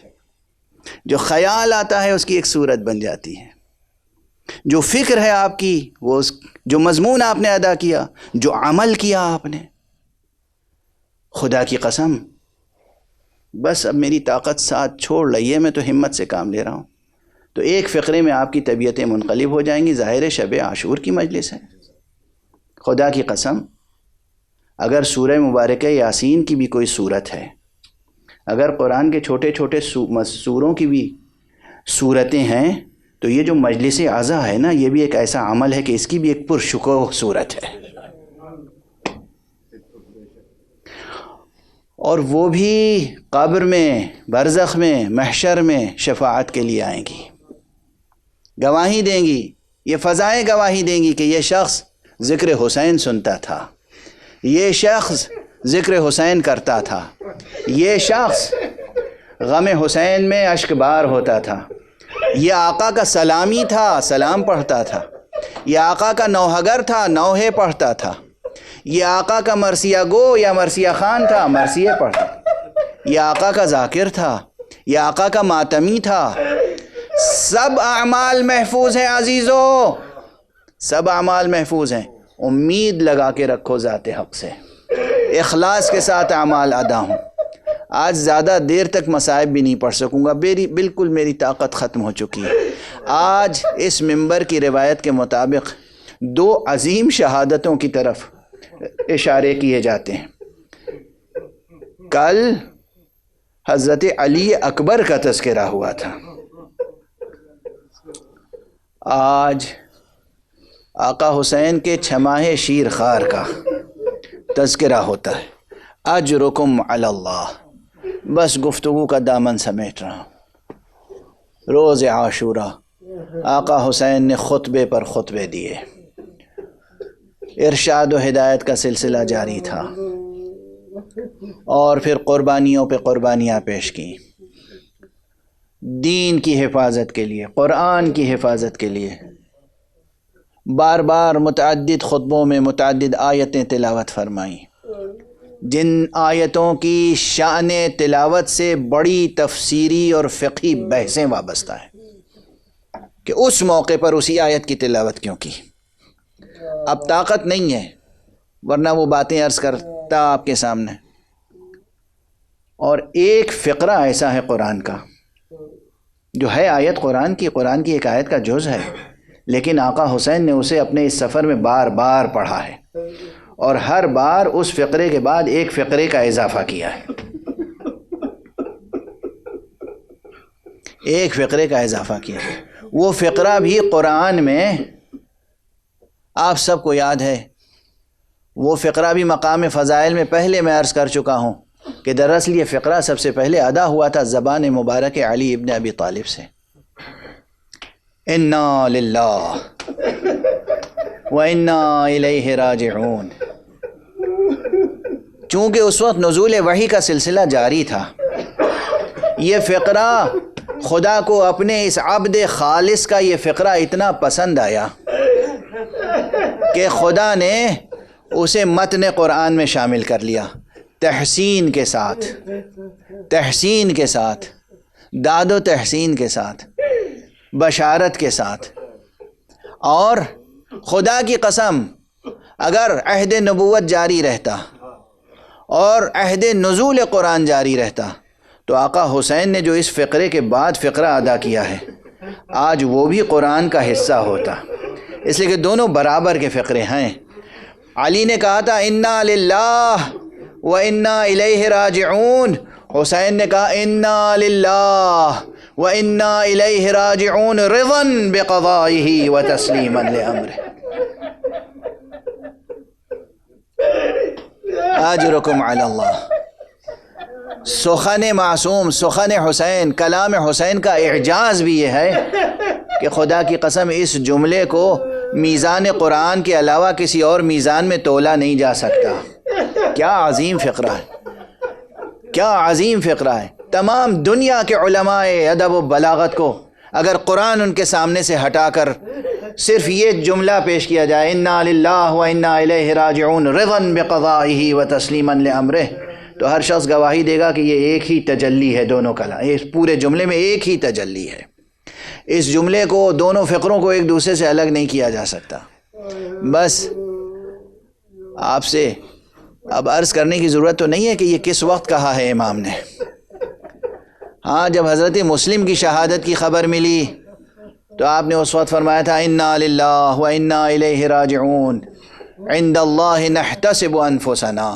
جو خیال آتا ہے اس کی ایک صورت بن جاتی ہے. جو فکر ہے آپ کی، وہ جو مضمون آپ نے ادا کیا، جو عمل کیا آپ نے، خدا کی قسم بس اب میری طاقت ساتھ چھوڑ رہی ہے، میں تو ہمت سے کام لے رہا ہوں. تو ایک فقرے میں آپ کی طبیعتیں منقلب ہو جائیں گی. ظاہر شب عاشور کی مجلس ہے. خدا کی قسم اگر سورہ مبارکہ یاسین کی بھی کوئی صورت ہے، اگر قرآن کے چھوٹے چھوٹے سوروں کی بھی صورتیں ہیں، تو یہ جو مجلس عزا ہے نا، یہ بھی ایک ایسا عمل ہے کہ اس کی بھی ایک پرشکوہ صورت ہے. اور وہ بھی قبر میں، برزخ میں، محشر میں شفاعت کے لیے آئیں گی، گواہی دیں گی. یہ فضائیں گواہی دیں گی کہ یہ شخص ذکر حسین سنتا تھا، یہ شخص ذکر حسین کرتا تھا، یہ شخص غم حسین میں اشک بار ہوتا تھا، یہ آقا کا سلامی تھا، سلام پڑھتا تھا، یہ آقا کا نوحگر تھا، نوحے پڑھتا تھا، یہ آقا کا مرثیہ گو یا مرثیہ خان تھا، مرثیے پڑھتا، یہ آقا کا ذاکر تھا، یہ آقا کا ماتمی تھا. سب اعمال محفوظ ہیں عزیزو، سب اعمال محفوظ ہیں. امید لگا کے رکھو ذات حق سے، اخلاص کے ساتھ اعمال ادا ہوں. آج زیادہ دیر تک مصائب بھی نہیں پڑھ سکوں گا، بالکل میری طاقت ختم ہو چکی ہے. آج اس منبر کی روایت کے مطابق 2 عظیم شہادتوں کی طرف اشارے کیے جاتے ہیں. کل حضرت علی اکبر کا تذکرہ ہوا تھا، آج آقا حسین کے چھماہ شیر خار کا تذکرہ ہوتا ہے. اجرکم علی اللہ. بس گفتگو کا دامن سمیٹ رہا ہوں. روز عاشورہ آقا حسین نے خطبے پر خطبے دیے، ارشاد و ہدایت کا سلسلہ جاری تھا، اور پھر قربانیوں پہ قربانیاں پیش کی دین کی حفاظت کے لیے، قرآن کی حفاظت کے لیے. بار بار متعدد خطبوں میں متعدد آیتیں تلاوت فرمائیں، جن آیتوں کی شان تلاوت سے بڑی تفسیری اور فقہی بحثیں وابستہ ہیں کہ اس موقع پر اسی آیت کی تلاوت کیوں کی. اب طاقت نہیں ہے ورنہ وہ باتیں عرض کرتا آپ کے سامنے. اور ایک فقرہ ایسا ہے قرآن کا جو ہے آیت قرآن کی ایک آیت کا جز ہے، لیکن آقا حسین نے اسے اپنے اس سفر میں بار بار پڑھا ہے، اور ہر بار اس فقرے کے بعد ایک فقرے کا اضافہ کیا ہے، ایک فقرے کا اضافہ کیا ہے. وہ فقرہ بھی قرآن میں آپ سب کو یاد ہے. وہ فقرہ بھی مقام فضائل میں پہلے میں عرض کر چکا ہوں کہ دراصل یہ فقرہ سب سے پہلے ادا ہوا تھا زبان مبارک علی ابن ابی طالب سے. انا للہ و انا الیہ راجعون. چونکہ اس وقت نزول وحی کا سلسلہ جاری تھا، یہ فقرہ خدا کو اپنے اس عبد خالص کا یہ فقرہ اتنا پسند آیا کہ خدا نے اسے متن قرآن میں شامل کر لیا، تحسین کے ساتھ، داد و تحسین کے ساتھ، بشارت کے ساتھ. اور خدا کی قسم اگر عہد نبوت جاری رہتا اور عہد نزول قرآن جاری رہتا تو آقا حسین نے جو اس فقرے کے بعد فقرہ ادا کیا ہے آج وہ بھی قرآن کا حصہ ہوتا، اس لیے کہ دونوں برابر کے فقرے ہیں. علی نے کہا تھا انا للہ و انا الیہ راجعون، حسین نے کہا انا للہ و انا الیہ راجعون رضا بقضائہ و تسلیما لامرہ. اجرکم علی اللہ. سخن معصوم، سخن حسین، کلام حسین کا اعجاز بھی یہ ہے کہ خدا کی قسم اس جملے کو میزان قرآن کے علاوہ کسی اور میزان میں تولا نہیں جا سکتا. کیا عظیم فقرہ ہے، کیا عظیم فقرہ ہے. تمام دنیا کے علماء ادب و بلاغت کو اگر قرآن ان کے سامنے سے ہٹا کر صرف یہ جملہ پیش کیا جائے انا للہ و انا الیہ راجعون رضا بقضائہ و تسلیما لامرہ، تو ہر شخص گواہی دے گا کہ یہ ایک ہی تجلی ہے. دونوں کلام اس پورے جملے میں ایک ہی تجلی ہے. اس جملے کو، دونوں فقروں کو ایک دوسرے سے الگ نہیں کیا جا سکتا. بس آپ سے اب عرض کرنے کی ضرورت تو نہیں ہے کہ یہ کس وقت کہا ہے امام نے. ہاں، جب حضرت مسلم کی شہادت کی خبر ملی تو آپ نے اس وقت فرمایا تھا انا للہ و انا الیہ راجعون عند اللہ نحتسب انفسنا.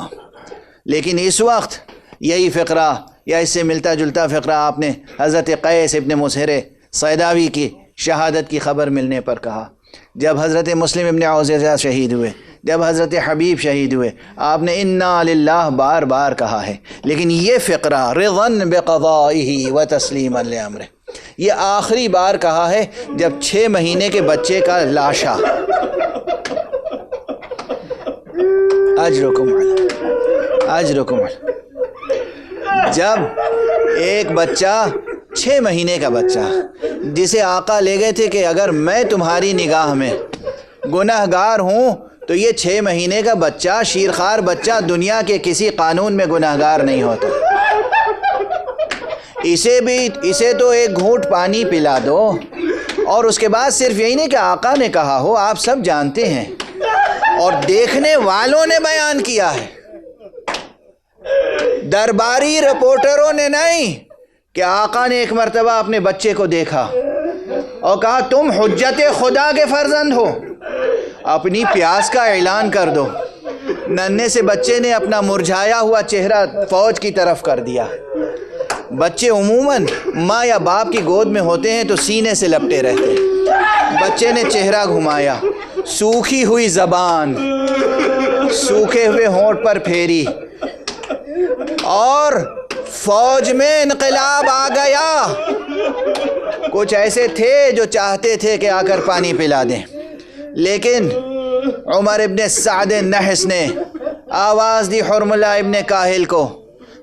لیکن اس وقت یہی فقرہ یا اس سے ملتا جلتا فقرہ آپ نے حضرت قیس ابن مسہر صیداوی کی شہادت کی خبر ملنے پر کہا. جب حضرت مسلم ابن عوزہ شہید ہوئے، جب حضرت حبیب شہید ہوئے، آپ نے انا للہ بار بار کہا ہے. لیکن یہ فقرہ رضا بقضائہ و تسلیما لامرہ یہ آخری بار کہا ہے جب 6 مہینے کے بچے کا لاشا. اجرکم جب ایک بچہ 6 مہینے کا بچہ جسے آقا لے گئے تھے کہ اگر میں تمہاری نگاہ میں گناہ گار ہوں تو یہ 6 مہینے کا بچہ، شیرخوار بچہ، دنیا کے کسی قانون میں گناہ گار نہیں ہوتا. اسے تو ایک گھونٹ پانی پلا دو، اور اس کے بعد صرف یہی نہیں کہ آقا نے کہا ہو، آپ سب جانتے ہیں اور دیکھنے والوں نے بیان کیا ہے، درباری رپورٹروں نے نہیں، کہ آقا نے ایک مرتبہ اپنے بچے کو دیکھا اور کہا تم حجت خدا کے فرزند ہو، اپنی پیاس کا اعلان کر دو. ننھے سے بچے نے اپنا مرجھایا ہوا چہرہ فوج کی طرف کر دیا. بچے عموماً ماں یا باپ کی گود میں ہوتے ہیں تو سینے سے لپٹے رہتے ہیں. بچے نے چہرہ گھمایا، سوکھی ہوئی زبان سوکھے ہوئے ہونٹ پر پھیری، اور فوج میں انقلاب آ گیا. کچھ ایسے تھے جو چاہتے تھے کہ آ کر پانی پلا دیں، لیکن عمر ابن سعد نحس نے آواز دی حرملہ ابن کاہل کو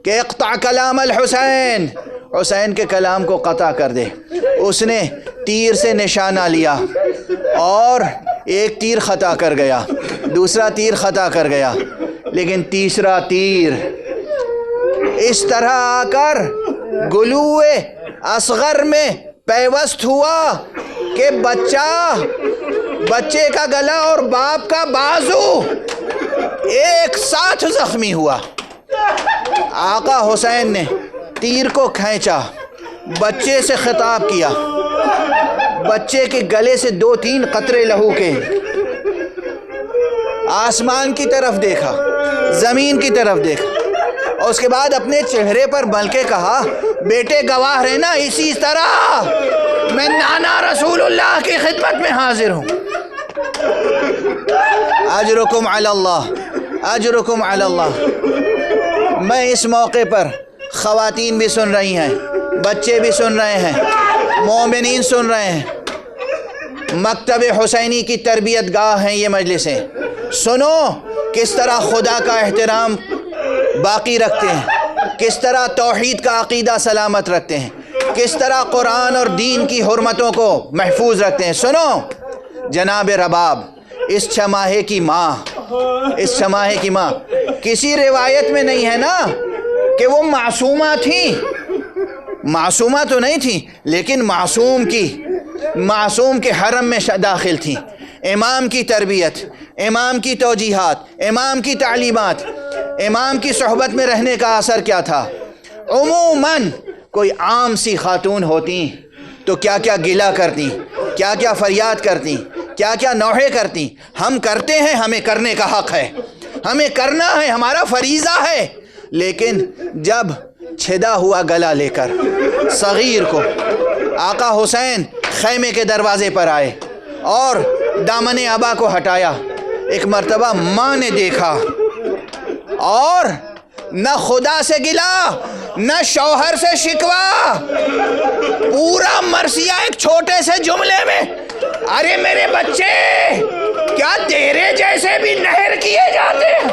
کہ اقطع کلام الحسین، حسین کے کلام کو قطع کر دے. اس نے تیر سے نشانہ لیا اور ایک تیر خطا کر گیا، دوسرا تیر خطا کر گیا، لیکن تیسرا تیر اس طرح آ کر گلوئے اصغر میں پیوست ہوا کہ بچے کا گلا اور باپ کا بازو ایک ساتھ زخمی ہوا۔ آقا حسین نے تیر کو کھینچا، بچے سے خطاب کیا، بچے کے گلے سے 2-3 قطرے لہو کے، آسمان کی طرف دیکھا، زمین کی طرف دیکھا، اور اس کے بعد اپنے چہرے پر مل کے کہا بیٹے گواہ رہنا اسی طرح میں نانا رسول اللہ کی خدمت میں حاضر ہوں۔ اجرکم علی اللہ، اجرکم علی اللہ۔ میں اس موقع پر خواتین بھی سن رہی ہیں، بچے بھی سن رہے ہیں، مومنین سن رہے ہیں، مکتب حسینی کی تربیت گاہ ہیں یہ مجلسیں۔ سنو کس طرح خدا کا احترام باقی رکھتے ہیں، کس طرح توحید کا عقیدہ سلامت رکھتے ہیں، کس طرح قرآن اور دین کی حرمتوں کو محفوظ رکھتے ہیں۔ سنو جناب رباب، اس چھماہے کی ماں، اس چھماہے کی ماں، کسی روایت میں نہیں ہے نا کہ وہ معصومہ تھیں، معصومہ تو نہیں تھیں لیکن معصوم کے حرم میں داخل تھیں۔ امام کی تربیت، امام کی توجیہات، امام کی تعلیمات، امام کی صحبت میں رہنے کا اثر کیا تھا؟ عموماً کوئی عام سی خاتون ہوتی تو کیا کیا گلہ کرتی، کیا کیا فریاد کرتی، کیا کیا نوحے کرتی۔ ہم کرتے ہیں، ہمیں کرنے کا حق ہے، ہمیں کرنا ہے، ہمارا فریضہ ہے، لیکن جب چھدا ہوا گلا لے کر صغیر کو آقا حسین خیمے کے دروازے پر آئے اور دامن ابا کو ہٹایا، ایک مرتبہ ماں نے دیکھا اور نہ خدا سے گلا نہ شوہر سے شکوا، پورا مرثیہ ایک چھوٹے سے جملے میں، ارے میرے بچے کیا تیرے جیسے بھی نہر کیے جاتے ہیں؟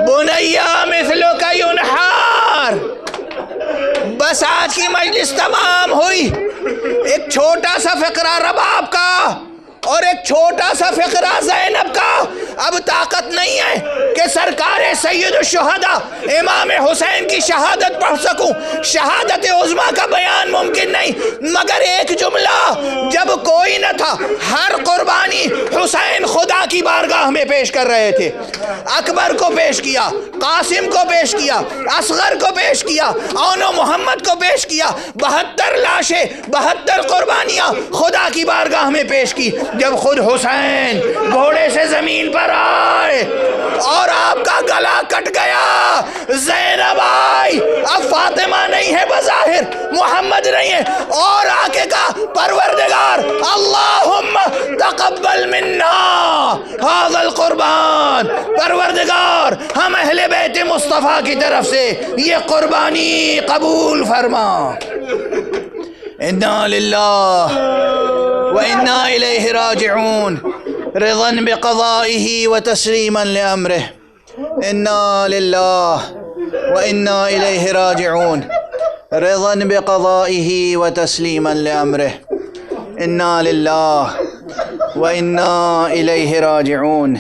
بنیا مثلو کا ینحار۔ بس آج کی مجلس تمام ہوئی، ایک چھوٹا سا فقرہ رباب کا اور ایک چھوٹا سا فقرہ زینب کا۔ اب طاقت نہیں ہے کہ سرکار سید الشہداء امام حسین کی شہادت پڑھ سکوں، شہادت عظمیٰ کا بیان ممکن نہیں، مگر ایک جملہ، جب کوئی نہ تھا ہر قربانی حسین خدا کی بارگاہ میں پیش کر رہے تھے۔ اکبر کو پیش کیا، قاسم کو پیش کیا، اصغر کو پیش کیا، اون و محمد کو پیش کیا، 72 لاشیں، 72 قربانیاں خدا کی بارگاہ میں پیش کی۔ جب خود حسین گھوڑے سے زمین پر آئے اور آپ کا گلا کٹ گیا، زینب آئی، اب فاطمہ نہیں ہے بظاہر، محمد نہیں ہے، اور آکے کا پروردگار اللہم تقبل منا ھذا القربان، پروردگار ہم اہل بیت مصطفیٰ کی طرف سے یہ قربانی قبول فرما۔ انا للہ وإنا إليه راجعون رضا بقضائه وتسليما لأمره۔ إنا لله وإنا إليه راجعون رضا بقضائه وتسليما لأمره۔ إنا لله وإنا إليه راجعون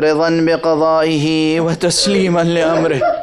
رضا بقضائه وتسليما لأمره۔